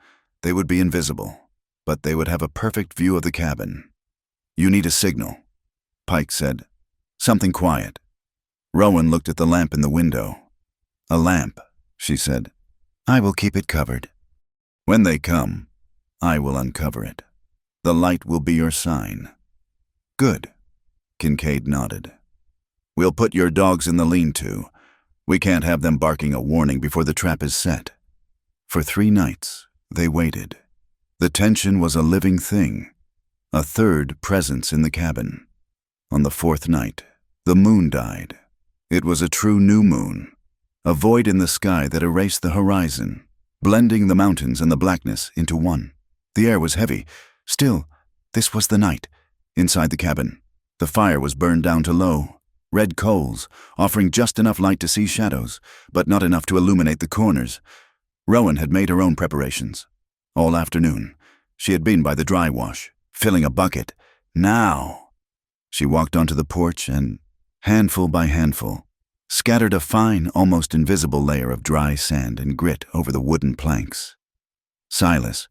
They would be invisible, but they would have a perfect view of the cabin. "You need a signal," Pike said. "Something quiet." Rowan looked at the lamp in the window. "A lamp," she said. "I will keep it covered. When they come, I will uncover it. The light will be your sign." "Good," Kincaid nodded. "We'll put your dogs in the lean-to. We can't have them barking a warning before the trap is set." For 3 nights, they waited. The tension was a living thing, a third presence in the cabin. On the 4th night, the moon died. It was a true new moon, a void in the sky that erased the horizon, blending the mountains and the blackness into one. The air was heavy. Still, this was the night. Inside the cabin, the fire was burned down to low, red coals, offering just enough light to see shadows, but not enough to illuminate the corners. Rowan had made her own preparations. All afternoon, she had been by the dry wash, filling a bucket. Now, she walked onto the porch and, handful by handful, scattered a fine, almost invisible layer of dry sand and grit over the wooden planks. Silas,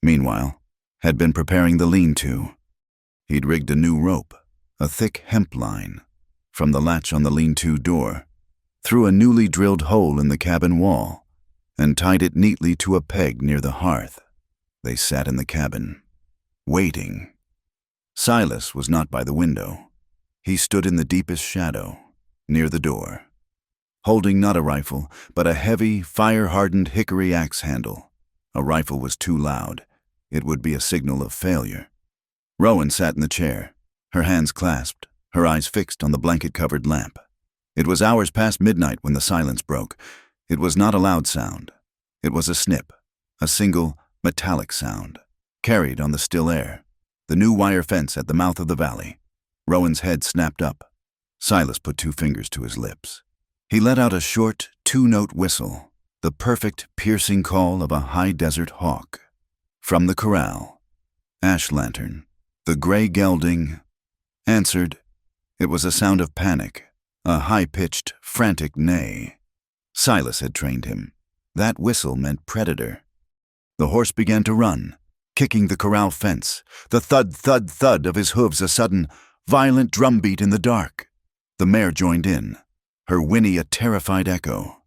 meanwhile, had been preparing the lean-to. He'd rigged a new rope, a thick hemp line, from the latch on the lean-to door, through a newly drilled hole in the cabin wall, and tied it neatly to a peg near the hearth. They sat in the cabin, waiting. Silas was not by the window. He stood in the deepest shadow, near the door, holding not a rifle, but a heavy, fire-hardened hickory axe handle. A rifle was too loud. It would be a signal of failure. Rowan sat in the chair, her hands clasped, her eyes fixed on the blanket-covered lamp. It was hours past midnight when the silence broke. It was not a loud sound. It was a snip, a single, metallic sound, carried on the still air. The new wire fence at the mouth of the valley. Rowan's head snapped up. Silas put 2 fingers to his lips. He let out a short, 2-note whistle, the perfect, piercing call of a high-desert hawk. From the corral, Ash Lantern, the gray gelding, answered. It was a sound of panic, a high-pitched, frantic neigh. Silas had trained him. That whistle meant predator. The horse began to run, kicking the corral fence, the thud, thud, thud of his hooves, a sudden, violent drumbeat in the dark. The mare joined in, her whinny a terrified echo.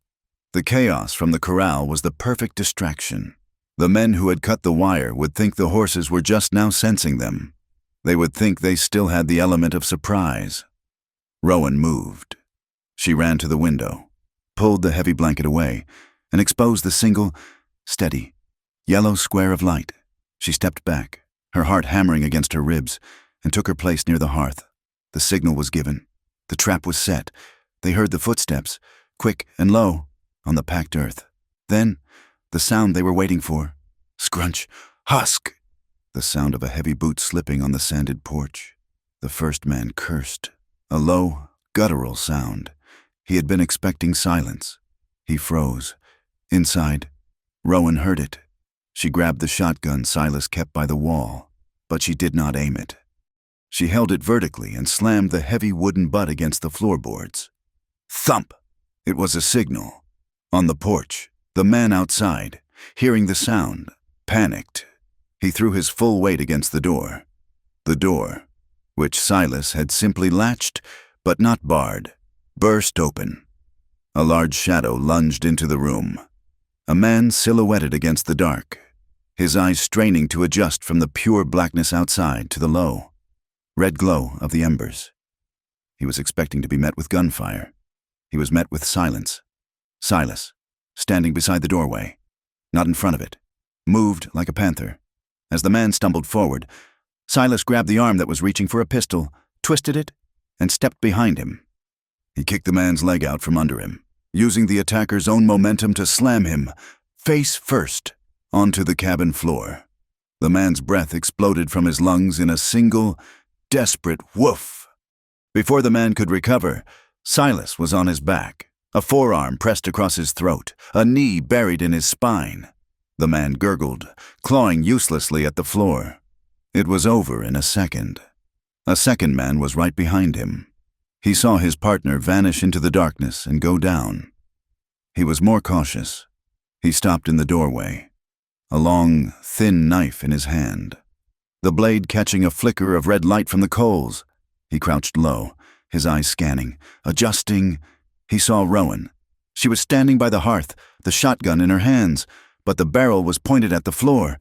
The chaos from the corral was the perfect distraction. The men who had cut the wire would think the horses were just now sensing them. They would think they still had the element of surprise. Rowan moved. She ran to the window, pulled the heavy blanket away, and exposed the single, steady, yellow square of light. She stepped back, her heart hammering against her ribs, and took her place near the hearth. The signal was given. The trap was set. They heard the footsteps, quick and low, on the packed earth. Then, the sound they were waiting for. Scrunch, husk! The sound of a heavy boot slipping on the sanded porch. The first man cursed. A low, guttural sound. He had been expecting silence. He froze. Inside, Rowan heard it. She grabbed the shotgun Silas kept by the wall, but she did not aim it. She held it vertically and slammed the heavy wooden butt against the floorboards. Thump! It was a signal. On the porch, the man outside, hearing the sound, panicked. He threw his full weight against the door. The door, which Silas had simply latched, but not barred, burst open. A large shadow lunged into the room. A man silhouetted against the dark, his eyes straining to adjust from the pure blackness outside to the low, red glow of the embers. He was expecting to be met with gunfire. He was met with silence. Silas, standing beside the doorway, not in front of it, moved like a panther. As the man stumbled forward, Silas grabbed the arm that was reaching for a pistol, twisted it, and stepped behind him. He kicked the man's leg out from under him, using the attacker's own momentum to slam him, face first, onto the cabin floor. The man's breath exploded from his lungs in a single, desperate woof. Before the man could recover, Silas was on his back, a forearm pressed across his throat, a knee buried in his spine. The man gurgled, clawing uselessly at the floor. It was over in a second. A second man was right behind him. He saw his partner vanish into the darkness and go down. He was more cautious. He stopped in the doorway, a long, thin knife in his hand, the blade catching a flicker of red light from the coals. He crouched low, his eyes scanning, adjusting. He saw Rowan. She was standing by the hearth, the shotgun in her hands, but the barrel was pointed at the floor.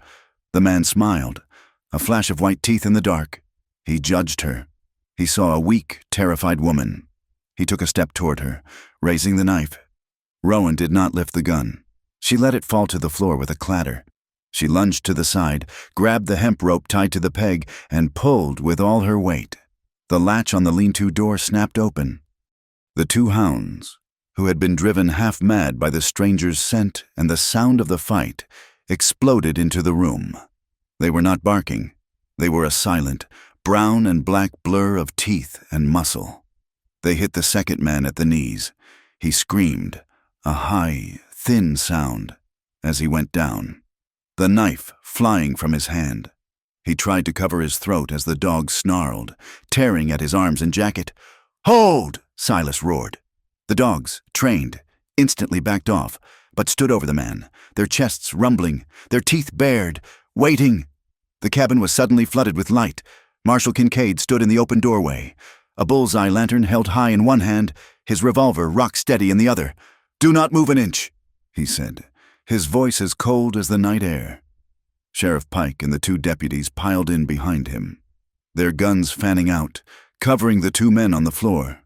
The man smiled, a flash of white teeth in the dark. He judged her. He saw a weak, terrified woman. He took a step toward her, raising the knife. Rowan did not lift the gun. She let it fall to the floor with a clatter. She lunged to the side, grabbed the hemp rope tied to the peg, and pulled with all her weight. The latch on the lean-to door snapped open. The two hounds, who had been driven half-mad by the stranger's scent and the sound of the fight, exploded into the room. They were not barking. They were a silent, brown and black blur of teeth and muscle. They hit the second man at the knees. He screamed, a high, thin sound, as he went down, the knife flying from his hand. He tried to cover his throat as the dog snarled, tearing at his arms and jacket. "Hold!" Silas roared. The dogs, trained, instantly backed off, but stood over the man, their chests rumbling, their teeth bared, waiting. The cabin was suddenly flooded with light. Marshal Kincaid stood in the open doorway, a bullseye lantern held high in one hand, his revolver rock-steady in the other. "Do not move an inch," he said, his voice as cold as the night air. Sheriff Pike and the two deputies piled in behind him, their guns fanning out, covering the two men on the floor.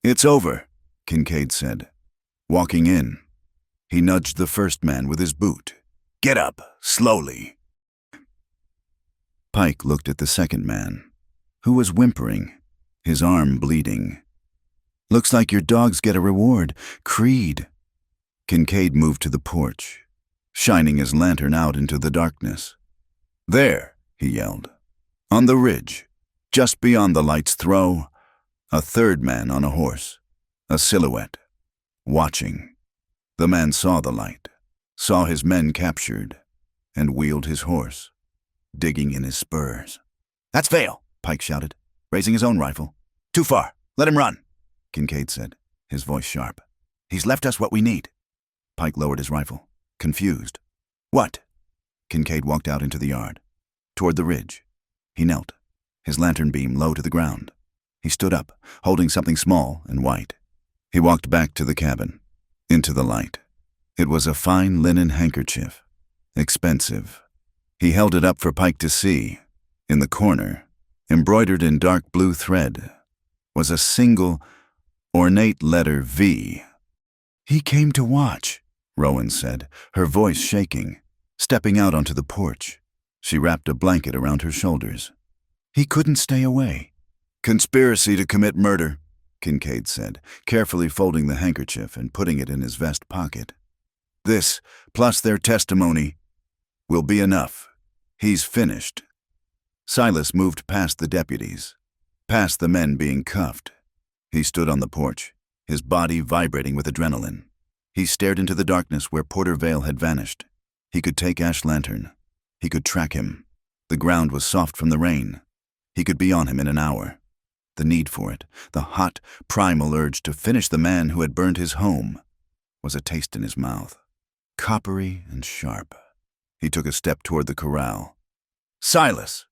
"It's over," Kincaid said. Walking in, he nudged the first man with his boot. "Get up, slowly." Pike looked at the second man, who was whimpering, his arm bleeding. "Looks like your dogs get a reward. Creed." Kincaid moved to the porch, shining his lantern out into the darkness. "There," he yelled. On the ridge, just beyond the light's throw, a third man on a horse, a silhouette, watching. The man saw the light, saw his men captured, and wheeled his horse, digging in his spurs. "That's Vale," Pike shouted, raising his own rifle. "Too far. Let him run," Kincaid said, his voice sharp. "He's left us what we need." Pike lowered his rifle, confused. "What?" Kincaid walked out into the yard, toward the ridge. He knelt, his lantern beam low to the ground. He stood up, holding something small and white. He walked back to the cabin, into the light. It was a fine linen handkerchief, expensive. He held it up for Pike to see. In the corner, embroidered in dark blue thread, was a single, ornate letter V. "He came to watch," Rowan said, her voice shaking, stepping out onto the porch. She wrapped a blanket around her shoulders. "He couldn't stay away." "Conspiracy to commit murder," Kincaid said, carefully folding the handkerchief and putting it in his vest pocket. This, plus their testimony, will be enough. He's finished." Silas moved past the deputies, past the men being cuffed. He stood on the porch, his body vibrating with adrenaline. He stared into the darkness where Porter Vale had vanished. He could take Ash Lantern. He could track him. The ground was soft from the rain. He could be on him in an hour. The need for it, the hot, primal urge to finish the man who had burned his home, was a taste in his mouth, coppery and sharp. He took a step toward the corral. "Silas!"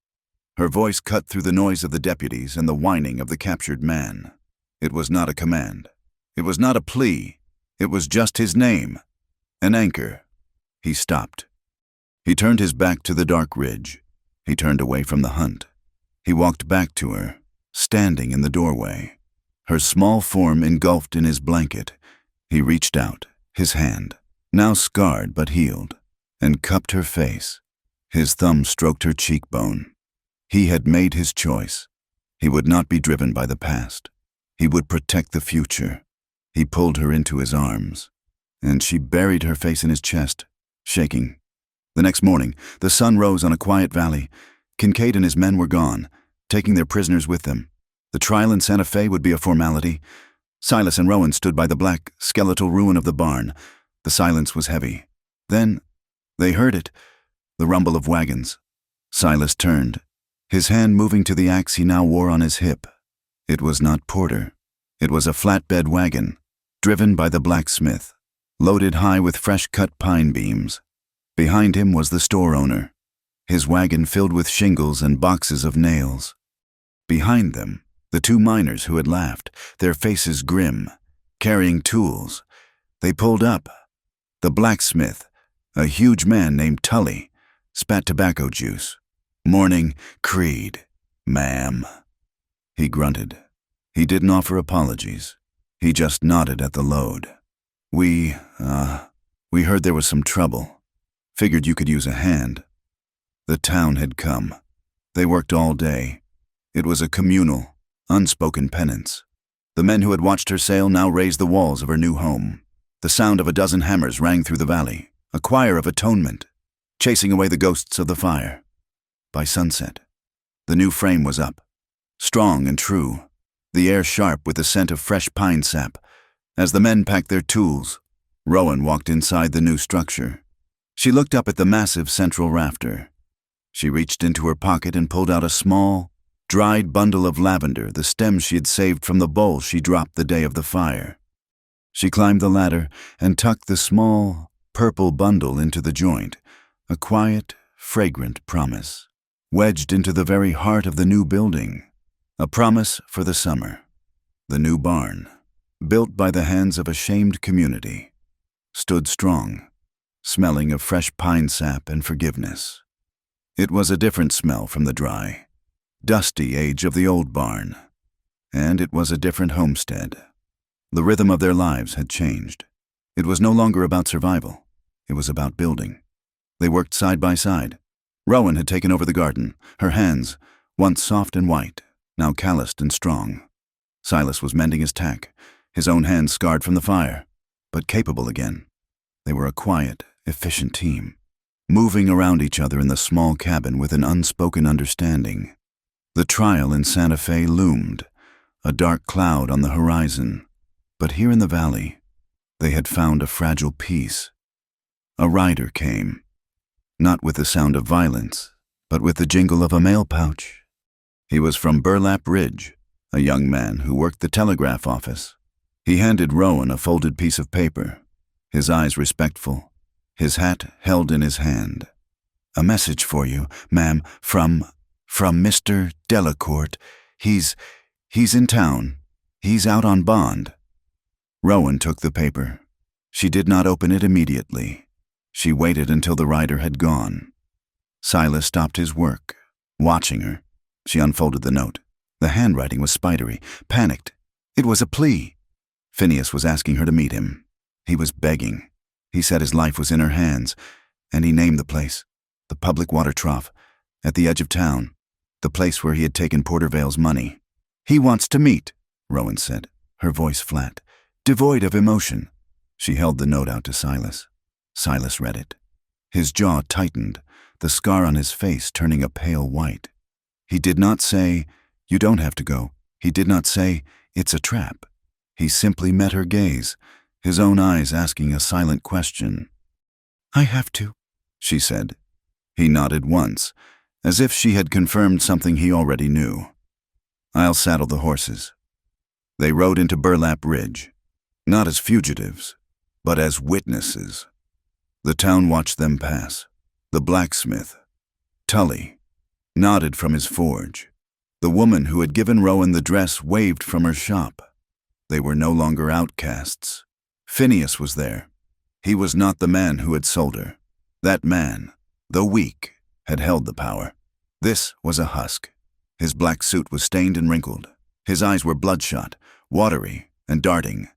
Her voice cut through the noise of the deputies and the whining of the captured man. It was not a command. It was not a plea. It was just his name. An anchor. He stopped. He turned his back to the dark ridge. He turned away from the hunt. He walked back to her, standing in the doorway, her small form engulfed in his blanket. He reached out, his hand, now scarred but healed, and cupped her face. His thumb stroked her cheekbone. He had made his choice. He would not be driven by the past. He would protect the future. He pulled her into his arms, and she buried her face in his chest, shaking. The next morning, the sun rose on a quiet valley. Kincaid and his men were gone, taking their prisoners with them. The trial in Santa Fe would be a formality. Silas and Rowan stood by the black, skeletal ruin of the barn. The silence was heavy. Then, they heard it, the rumble of wagons. Silas turned, his hand moving to the axe he now wore on his hip. It was not Porter. It was a flatbed wagon, driven by the blacksmith, loaded high with fresh-cut pine beams. Behind him was the store owner, his wagon filled with shingles and boxes of nails. Behind them, the two miners who had laughed, their faces grim, carrying tools. They pulled up. The blacksmith, a huge man named Tully, spat tobacco juice. "Morning, Creed, ma'am." He grunted. He didn't offer apologies. He just nodded at the load. We heard there was some trouble. Figured you could use a hand." The town had come. They worked all day. It was a communal, unspoken penance. The men who had watched her sail now raised the walls of her new home. The sound of a dozen hammers rang through the valley, a choir of atonement, chasing away the ghosts of the fire. By sunset, the new frame was up, strong and true, the air sharp with the scent of fresh pine sap. As the men packed their tools, Rowan walked inside the new structure. She looked up at the massive central rafter. She reached into her pocket and pulled out a small, dried bundle of lavender, the stems she had saved from the bowl she dropped the day of the fire. She climbed the ladder and tucked the small, purple bundle into the joint, a quiet, fragrant promise, wedged into the very heart of the new building, a promise for the summer. The new barn, built by the hands of a shamed community, stood strong, smelling of fresh pine sap and forgiveness. It was a different smell from the dry, dusty age of the old barn, and it was a different homestead. The rhythm of their lives had changed. It was no longer about survival. It was about building. They worked side by side. Rowan had taken over the garden, her hands, once soft and white, now calloused and strong. Silas was mending his tack, his own hands scarred from the fire, but capable again. They were a quiet, efficient team, moving around each other in the small cabin with an unspoken understanding. The trial in Santa Fe loomed, a dark cloud on the horizon, but here in the valley, they had found a fragile peace. A rider came, not with the sound of violence, but with the jingle of a mail pouch. He was from Burlap Ridge, a young man who worked the telegraph office. He handed Rowan a folded piece of paper, his eyes respectful, his hat held in his hand. "A message for you, ma'am, from Mr. Delacourt. He's in town. He's out on bond." Rowan took the paper. She did not open it immediately. She waited until the rider had gone. Silas stopped his work, watching her. She unfolded the note. The handwriting was spidery, panicked. It was a plea. Phineas was asking her to meet him. He was begging. He said his life was in her hands, and he named the place, the public water trough, at the edge of town, the place where he had taken Porter Vale's money. "He wants to meet," Rowan said, her voice flat, devoid of emotion. She held the note out to Silas. Silas read it. His jaw tightened, the scar on his face turning a pale white. He did not say, "You don't have to go." He did not say, "It's a trap." He simply met her gaze, his own eyes asking a silent question. "I have to," she said. He nodded once, as if she had confirmed something he already knew. "I'll saddle the horses." They rode into Burlap Ridge, not as fugitives, but as witnesses. The town watched them pass. The blacksmith, Tully, nodded from his forge. The woman who had given Rowan the dress waved from her shop. They were no longer outcasts. Phineas was there. He was not the man who had sold her. That man, though weak, had held the power. This was a husk. His black suit was stained and wrinkled. His eyes were bloodshot, watery, and darting.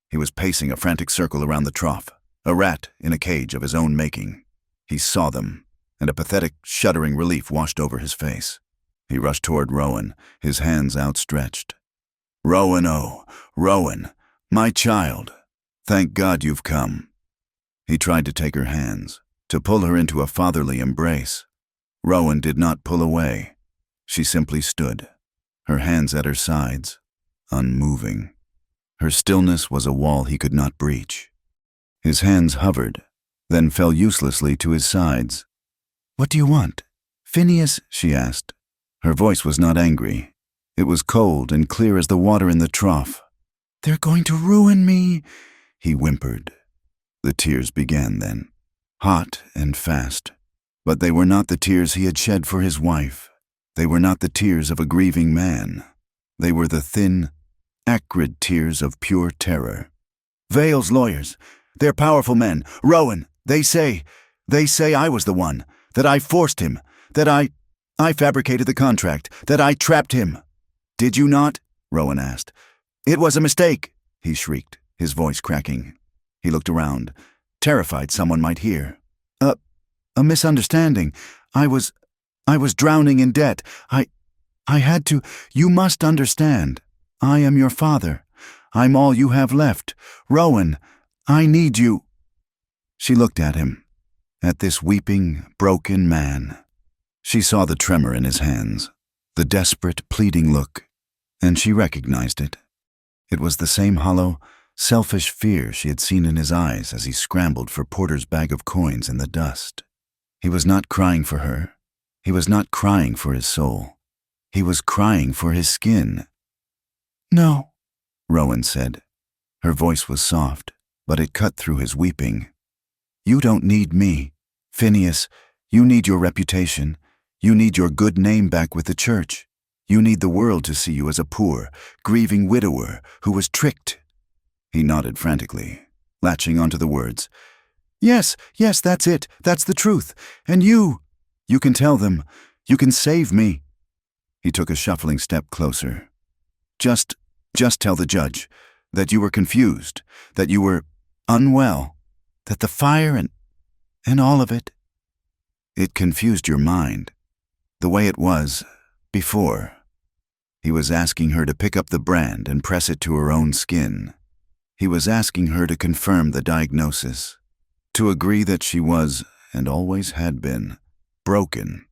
He was pacing a frantic circle around the trough, a rat in a cage of his own making. He saw them, and a pathetic, shuddering relief washed over his face. He rushed toward Rowan, his hands outstretched. "Rowan, oh, Rowan, my child, thank God you've come." He tried to take her hands, to pull her into a fatherly embrace. Rowan did not pull away. She simply stood, her hands at her sides, unmoving. Her stillness was a wall he could not breach. His hands hovered, then fell uselessly to his sides. "What do you want?" "Phineas," she asked. Her voice was not angry. It was cold and clear as the water in the trough. "They're going to ruin me," he whimpered. The tears began then, hot and fast. But they were not the tears he had shed for his wife. They were not the tears of a grieving man. They were the thin, acrid tears of pure terror. "Vale's lawyers. They're powerful men. Rowan, they say I was the one, that I forced him, that I fabricated the contract, that I trapped him." "Did you not?" Rowan asked. "It was a mistake," he shrieked, his voice cracking. He looked around, terrified someone might hear. A misunderstanding. I was drowning in debt. I had to. You must understand. I am your father. I'm all you have left. Rowan, I need you." She looked at him, at this weeping, broken man. She saw the tremor in his hands, the desperate, pleading look, and she recognized it. It was the same hollow, selfish fear she had seen in his eyes as he scrambled for Porter's bag of coins in the dust. He was not crying for her. He was not crying for his soul. He was crying for his skin. "No," Rowan said. Her voice was soft, but it cut through his weeping. "You don't need me. Phineas, you need your reputation. You need your good name back with the church. You need the world to see you as a poor, grieving widower who was tricked." He nodded frantically, latching onto the words. Yes, that's it. That's the truth. And you can tell them. You can save me." He took a shuffling step closer. Just tell the judge that you were confused, that you were unwell, that the fire and all of it, it confused your mind, the way it was before." He was asking her to pick up the brand and press it to her own skin. He was asking her to confirm the diagnosis, to agree that she was, and always had been, broken.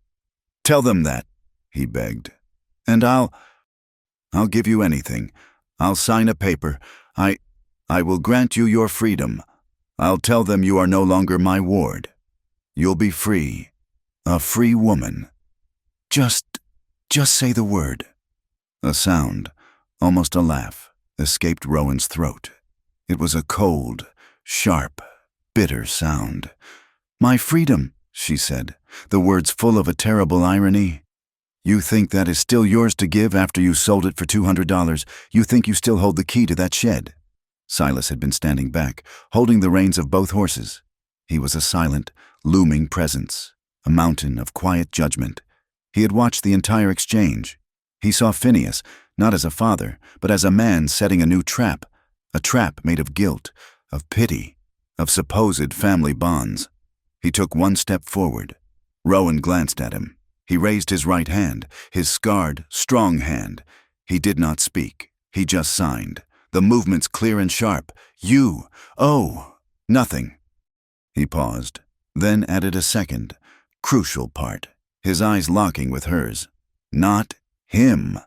"Tell them that," he begged. "And I'll give you anything. I'll sign a paper. I will grant you your freedom. I'll tell them you are no longer my ward. You'll be free, a free woman. Just say the word." A sound, almost a laugh, escaped Rowan's throat. It was a cold, sharp, bitter sound. "My freedom," she said, the words full of a terrible irony. "You think that is still yours to give after you sold it for $200? You think you still hold the key to that shed?" Silas had been standing back, holding the reins of both horses. He was a silent, looming presence, a mountain of quiet judgment. He had watched the entire exchange. He saw Phineas, not as a father, but as a man setting a new trap, a trap made of guilt, of pity, of supposed family bonds. He took one step forward. Rowan glanced at him. He raised his right hand, his scarred, strong hand. He did not speak. He just signed, the movements clear and sharp. "You, oh," nothing. He paused, then added a second, crucial part, his eyes locking with hers. Not him.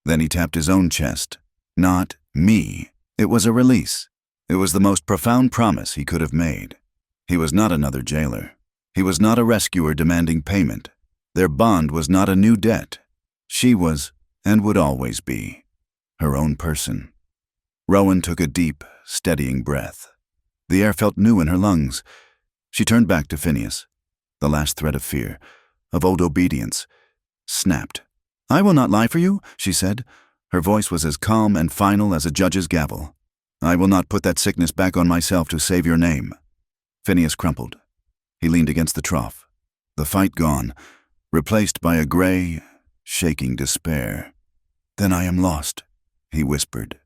Then he tapped his own chest. Not me. It was a release. It was the most profound promise he could have made. He was not another jailer. He was not a rescuer demanding payment. Their bond was not a new debt. She was, and would always be, her own person. Rowan took a deep, steadying breath. The air felt new in her lungs. She turned back to Phineas. The last thread of fear, of old obedience, snapped. "I will not lie for you," she said. Her voice was as calm and final as a judge's gavel. "I will not put that sickness back on myself to save your name." Phineas crumpled. He leaned against the trough. The fight gone, replaced by a gray, shaking despair. "Then I am lost," he whispered.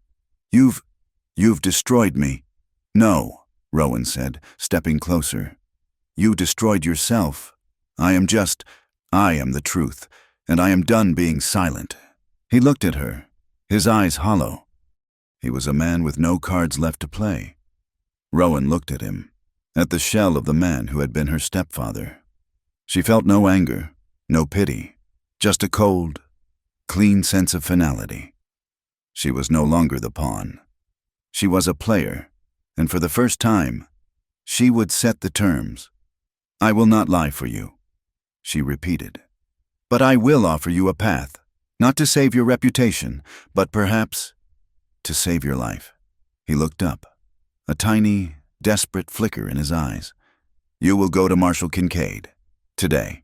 You've destroyed me." "No," Rowan said, stepping closer. "You destroyed yourself. I am the truth, and I am done being silent." He looked at her, his eyes hollow. He was a man with no cards left to play. Rowan looked at him, at the shell of the man who had been her stepfather. She felt no anger, no pity, just a cold, clean sense of finality. She was no longer the pawn. She was a player, and for the first time, she would set the terms. "I will not lie for you," she repeated. "But I will offer you a path, not to save your reputation, but perhaps to save your life." He looked up, a tiny, desperate flicker in his eyes. "You will go to Marshal Kincaid, today.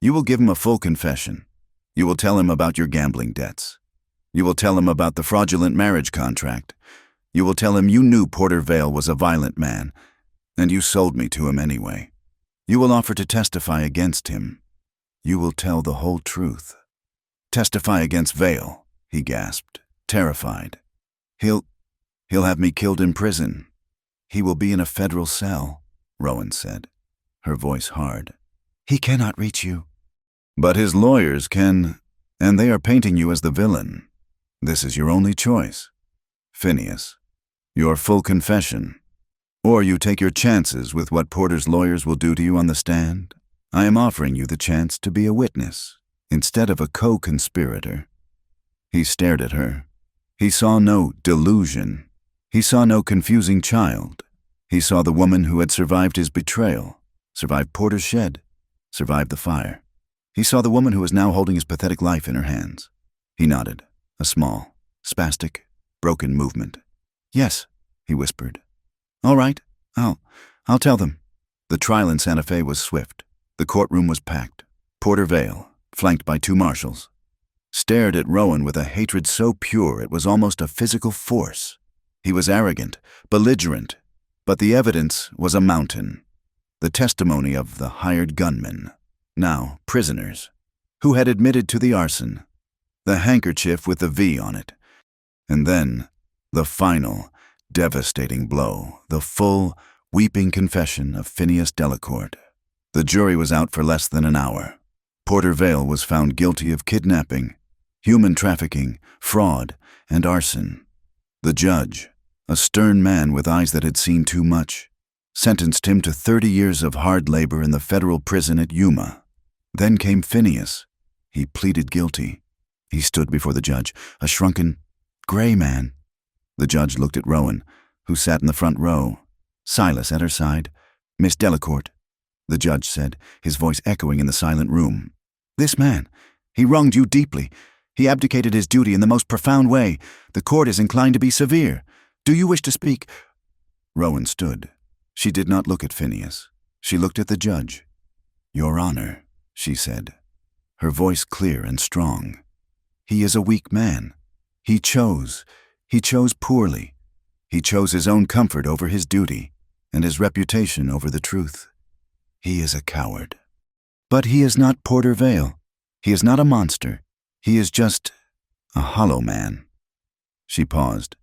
You will give him a full confession. You will tell him about your gambling debts. You will tell him about the fraudulent marriage contract. You will tell him you knew Porter Vale was a violent man, and you sold me to him anyway. You will offer to testify against him. You will tell the whole truth." "Testify against Vale," he gasped, terrified. He'll have me killed in prison." "He will be in a federal cell," Rowan said, her voice hard. "He cannot reach you." "But his lawyers can, and they are painting you as the villain. This is your only choice, Phineas. Your full confession. Or you take your chances with what Porter's lawyers will do to you on the stand. I am offering you the chance to be a witness, instead of a co-conspirator." He stared at her. He saw no delusion. He saw no confusing child. He saw the woman who had survived his betrayal, survived Porter's shed, survived the fire. He saw the woman who was now holding his pathetic life in her hands. He nodded, a small, spastic, broken movement. "Yes," he whispered. "All right, I'll tell them." The trial in Santa Fe was swift. The courtroom was packed. Porter Vale, flanked by 2 marshals, stared at Rowan with a hatred so pure it was almost a physical force. He was arrogant, belligerent, but the evidence was a mountain. The testimony of the hired gunmen, now prisoners, who had admitted to the arson, the handkerchief with the V on it, and then the final, devastating blow, the full, weeping confession of Phineas Delacourt. The jury was out for less than an hour. Porter Vale was found guilty of kidnapping, human trafficking, fraud, and arson. The judge, a stern man with eyes that had seen too much, sentenced him to 30 years of hard labor in the federal prison at Yuma. Then came Phineas. He pleaded guilty. He stood before the judge, a shrunken, gray man. The judge looked at Rowan, who sat in the front row, Silas at her side. "Miss Delacourt," the judge said, his voice echoing in the silent room. "This man, he wronged you deeply. He abdicated his duty in the most profound way. The court is inclined to be severe. Do you wish to speak?" Rowan stood. She did not look at Phineas. She looked at the judge. "Your Honor," she said, her voice clear and strong. "He is a weak man. He chose poorly. He chose his own comfort over his duty, and his reputation over the truth. He is a coward. But he is not Porter Vale. He is not a monster. He is just a hollow man." She paused.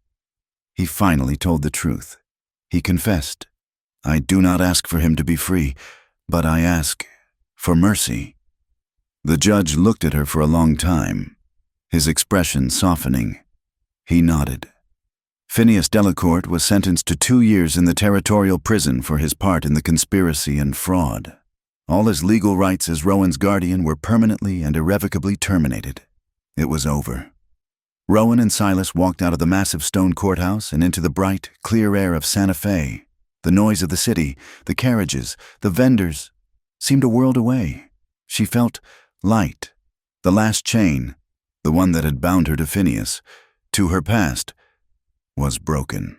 "He finally told the truth. He confessed. I do not ask for him to be free, but I ask for mercy." The judge looked at her for a long time, his expression softening. He nodded. Phineas Delacourt was sentenced to 2 years in the territorial prison for his part in the conspiracy and fraud. All his legal rights as Rowan's guardian were permanently and irrevocably terminated. It was over. Rowan and Silas walked out of the massive stone courthouse and into the bright, clear air of Santa Fe. The noise of the city, the carriages, the vendors, seemed a world away. She felt light. The last chain, the one that had bound her to Phineas, to her past, was broken.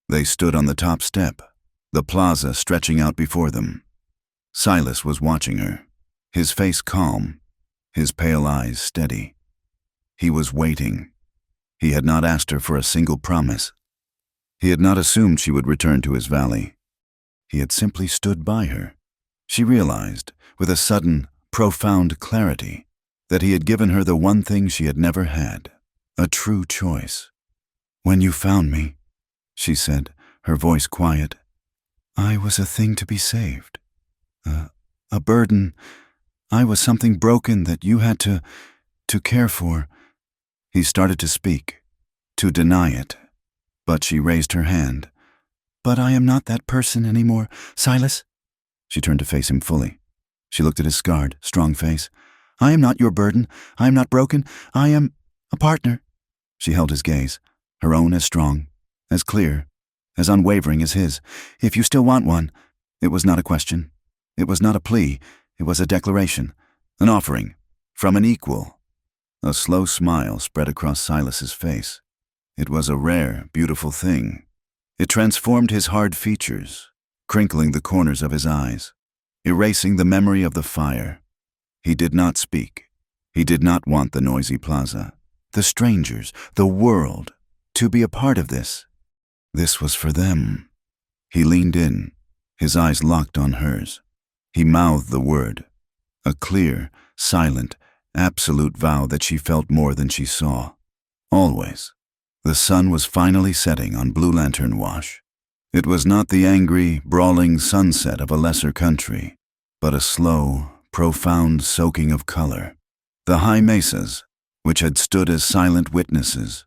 They stood on the top step, the plaza stretching out before them. Silas was watching her, his face calm, his pale eyes steady. He was waiting. He had not asked her for a single promise. He had not assumed she would return to his valley. He had simply stood by her. She realized, with a sudden, profound clarity, that he had given her the one thing she had never had, a true choice. "When you found me," she said, her voice quiet, "I was a thing to be saved. A burden. I was something broken that you had to care for." He started to speak, to deny it, but she raised her hand. "But I am not that person anymore, Silas." She turned to face him fully. She looked at his scarred, strong face. "I am not your burden. I am not broken. I am a partner." She held his gaze, her own as strong, as clear, as unwavering as his. "If you still want one." It was not a question. It was not a plea. It was a declaration, an offering, from an equal. A slow smile spread across Silas's face. It was a rare, beautiful thing. It transformed his hard features, crinkling the corners of his eyes, erasing the memory of the fire. He did not speak. He did not want the noisy plaza, the strangers, the world, to be a part of this. This was for them. He leaned in, his eyes locked on hers. He mouthed the word, a clear, silent, absolute vow that she felt more than she saw. Always. The sun was finally setting on Blue Lantern Wash. It was not the angry, brawling sunset of a lesser country, but a slow, profound soaking of color. The high mesas, which had stood as silent witnesses,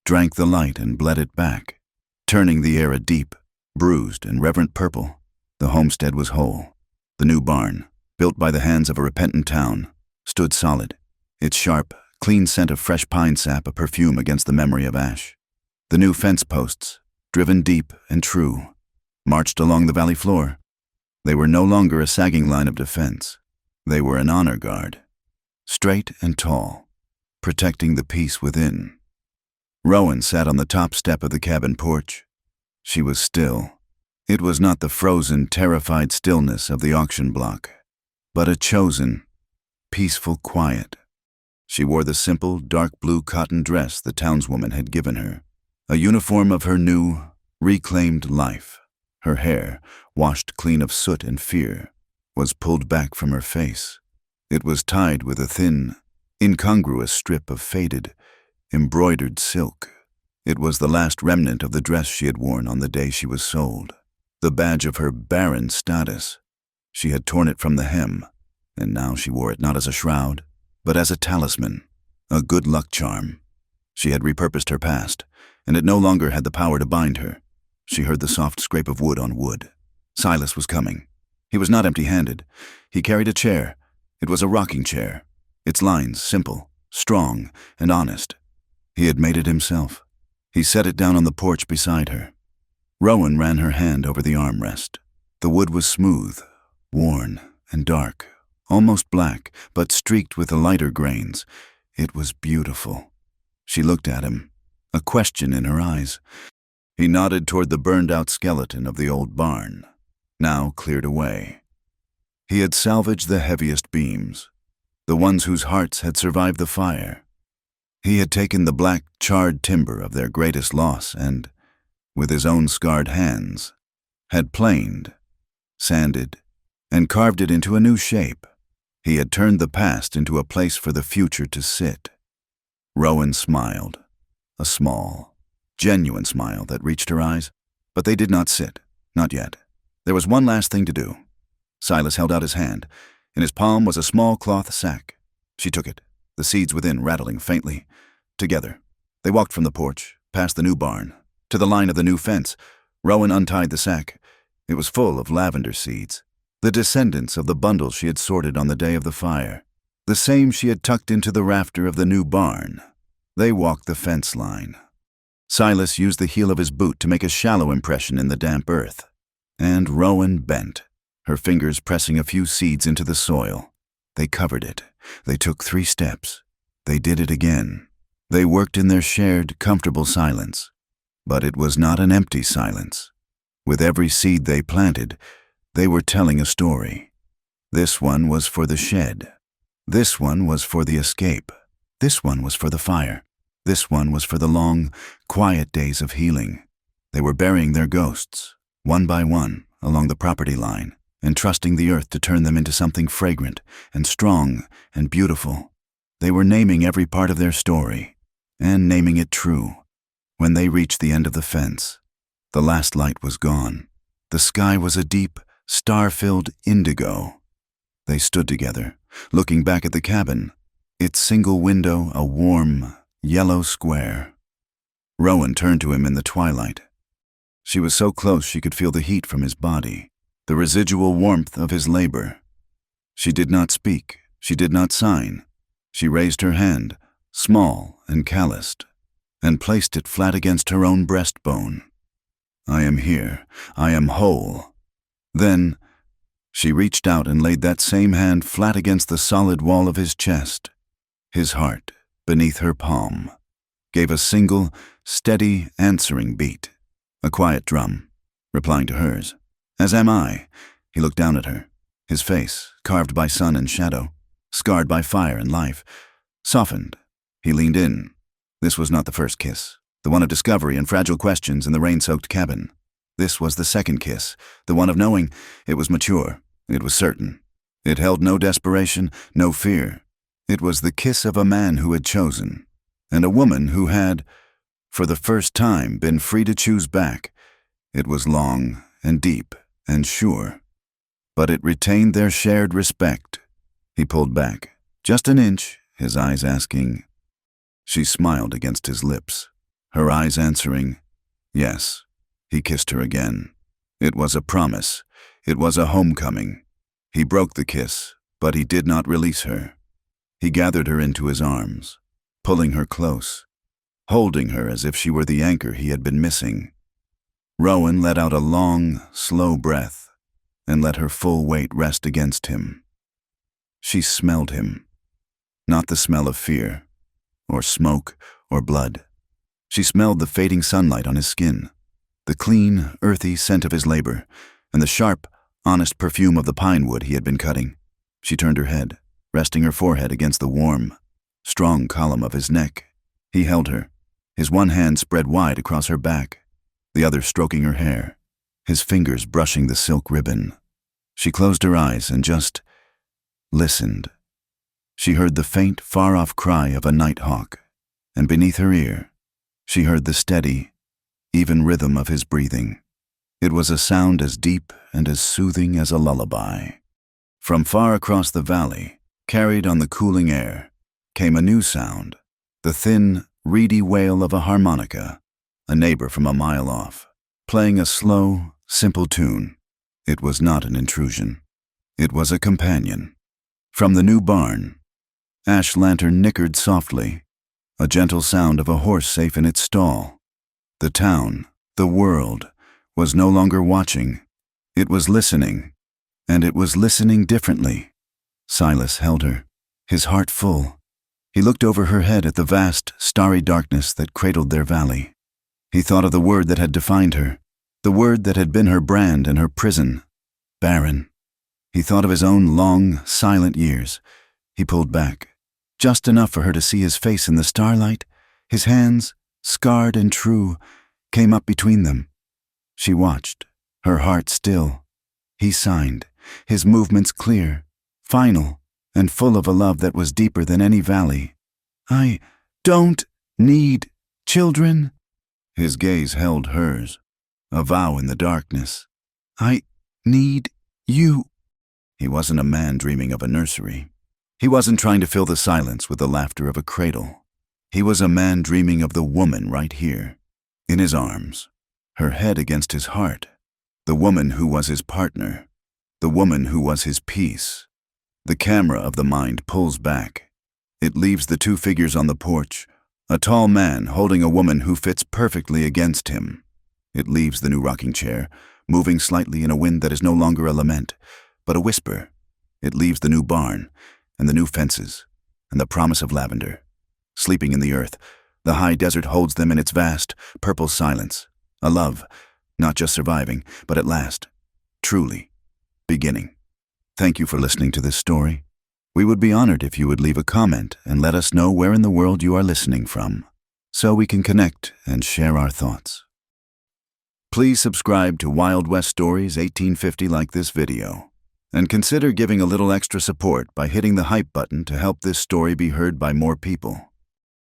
drank the light and bled it back, turning the air a deep, bruised, and reverent purple. The homestead was whole. The new barn, built by the hands of a repentant town, stood solid, its sharp, clean scent of fresh pine sap a perfume against the memory of ash. The new fence posts, driven deep and true, marched along the valley floor. They were no longer a sagging line of defense. They were an honor guard, straight and tall, protecting the peace within. Rowan sat on the top step of the cabin porch. She was still. It was not the frozen, terrified stillness of the auction block, but a chosen, peaceful quiet. She wore the simple, dark blue cotton dress the townswoman had given her, a uniform of her new, reclaimed life. Her hair, washed clean of soot and fear, was pulled back from her face. It was tied with a thin, incongruous strip of faded, embroidered silk. It was the last remnant of the dress she had worn on the day she was sold, the badge of her Barren status. She had torn it from the hem, and now she wore it not as a shroud, but as a talisman, a good luck charm. She had repurposed her past, and it no longer had the power to bind her. She heard the soft scrape of wood on wood. Silas was coming. He was not empty-handed. He carried a chair. It was a rocking chair, its lines simple, strong, and honest. He had made it himself. He set it down on the porch beside her. Rowan ran her hand over the armrest. The wood was smooth, worn, and dark, almost black, but streaked with the lighter grains. It was beautiful. She looked at him, a question in her eyes. He nodded toward the burned-out skeleton of the old barn, now cleared away. He had salvaged the heaviest beams, the ones whose hearts had survived the fire. He had taken the black, charred timber of their greatest loss and, with his own scarred hands, had planed, sanded, and carved it into a new shape. He had turned the past into a place for the future to sit. Rowan smiled, a small, genuine smile that reached her eyes, but they did not sit, not yet. There was one last thing to do. Silas held out his hand. In his palm was a small cloth sack. She took it, the seeds within rattling faintly. Together, they walked from the porch, past the new barn, to the line of the new fence. Rowan untied the sack. It was full of lavender seeds, the descendants of the bundle she had sorted on the day of the fire, the same she had tucked into the rafter of the new barn. They walked the fence line. Silas used the heel of his boot to make a shallow impression in the damp earth, and Rowan bent, her fingers pressing a few seeds into the soil. They covered it. They took 3 steps. They did it again. They worked in their shared, comfortable silence. But it was not an empty silence. With every seed they planted, they were telling a story. This one was for the shed. This one was for the escape. This one was for the fire. This one was for the long, quiet days of healing. They were burying their ghosts, one by one, along the property line, and trusting the earth to turn them into something fragrant and strong and beautiful. They were naming every part of their story, and naming it true. When they reached the end of the fence, the last light was gone. The sky was a deep, star-filled indigo. They stood together, looking back at the cabin, its single window a warm, yellow square. Rowan turned to him in the twilight. She was so close she could feel the heat from his body, the residual warmth of his labor. She did not speak. She did not sign. She raised her hand, small and calloused, and placed it flat against her own breastbone. I am here. I am whole. Then she reached out and laid that same hand flat against the solid wall of his chest. His heart, beneath her palm, gave a single, steady, answering beat, a quiet drum, replying to hers. As am I. He looked down at her, his face, carved by sun and shadow, scarred by fire and life, softened. He leaned in. This was not the first kiss, the one of discovery and fragile questions in the rain-soaked cabin. This was the second kiss, the one of knowing. It was mature. It was certain. It held no desperation, no fear. It was the kiss of a man who had chosen, and a woman who had, for the first time, been free to choose back. It was long and deep and sure, but it retained their shared respect. He pulled back, just an inch, his eyes asking. She smiled against his lips, her eyes answering, yes. He kissed her again. It was a promise. It was a homecoming. He broke the kiss, but he did not release her. He gathered her into his arms, pulling her close, holding her as if she were the anchor he had been missing. Rowan let out a long, slow breath and let her full weight rest against him. She smelled him, not the smell of fear, or smoke, or blood. She smelled the fading sunlight on his skin, the clean, earthy scent of his labor, and the sharp, honest perfume of the pine wood he had been cutting. She turned her head, resting her forehead against the warm, strong column of his neck. He held her, his one hand spread wide across her back, the other stroking her hair, his fingers brushing the silk ribbon. She closed her eyes and just listened. She heard the faint, far-off cry of a nighthawk, and beneath her ear, she heard the steady, even rhythm of his breathing. It was a sound as deep and as soothing as a lullaby. From far across the valley, carried on the cooling air, came a new sound, the thin, reedy wail of a harmonica, a neighbor from a mile off, playing a slow, simple tune. It was not an intrusion. It was a companion. From the new barn, ash lantern nickered softly, a gentle sound of a horse safe in its stall. The town, the world, was no longer watching. It was listening, and it was listening differently. Silas held her, his heart full. He looked over her head at the vast, starry darkness that cradled their valley. He thought of the word that had defined her, the word that had been her brand and her prison, Barren. He thought of his own long, silent years. He pulled back, just enough for her to see his face in the starlight. His hands, scarred and true, came up between them. She watched, her heart still. He signed, his movements clear, final, and full of a love that was deeper than any valley. I don't need children. His gaze held hers, a vow in the darkness. I need you. He wasn't a man dreaming of a nursery. He wasn't trying to fill the silence with the laughter of a cradle. He was a man dreaming of the woman right here, in his arms, her head against his heart, the woman who was his partner, the woman who was his peace. The camera of the mind pulls back. It leaves the two figures on the porch, a tall man holding a woman who fits perfectly against him. It leaves the new rocking chair, moving slightly in a wind that is no longer a lament, but a whisper. It leaves the new barn, and the new fences, and the promise of lavender. Sleeping in the earth, the high desert holds them in its vast, purple silence. A love, not just surviving, but at last, truly, beginning. Thank you for listening to this story. We would be honored if you would leave a comment and let us know where in the world you are listening from, so we can connect and share our thoughts. Please subscribe to Wild West Stories 1850 like this video, and consider giving a little extra support by hitting the hype button to help this story be heard by more people.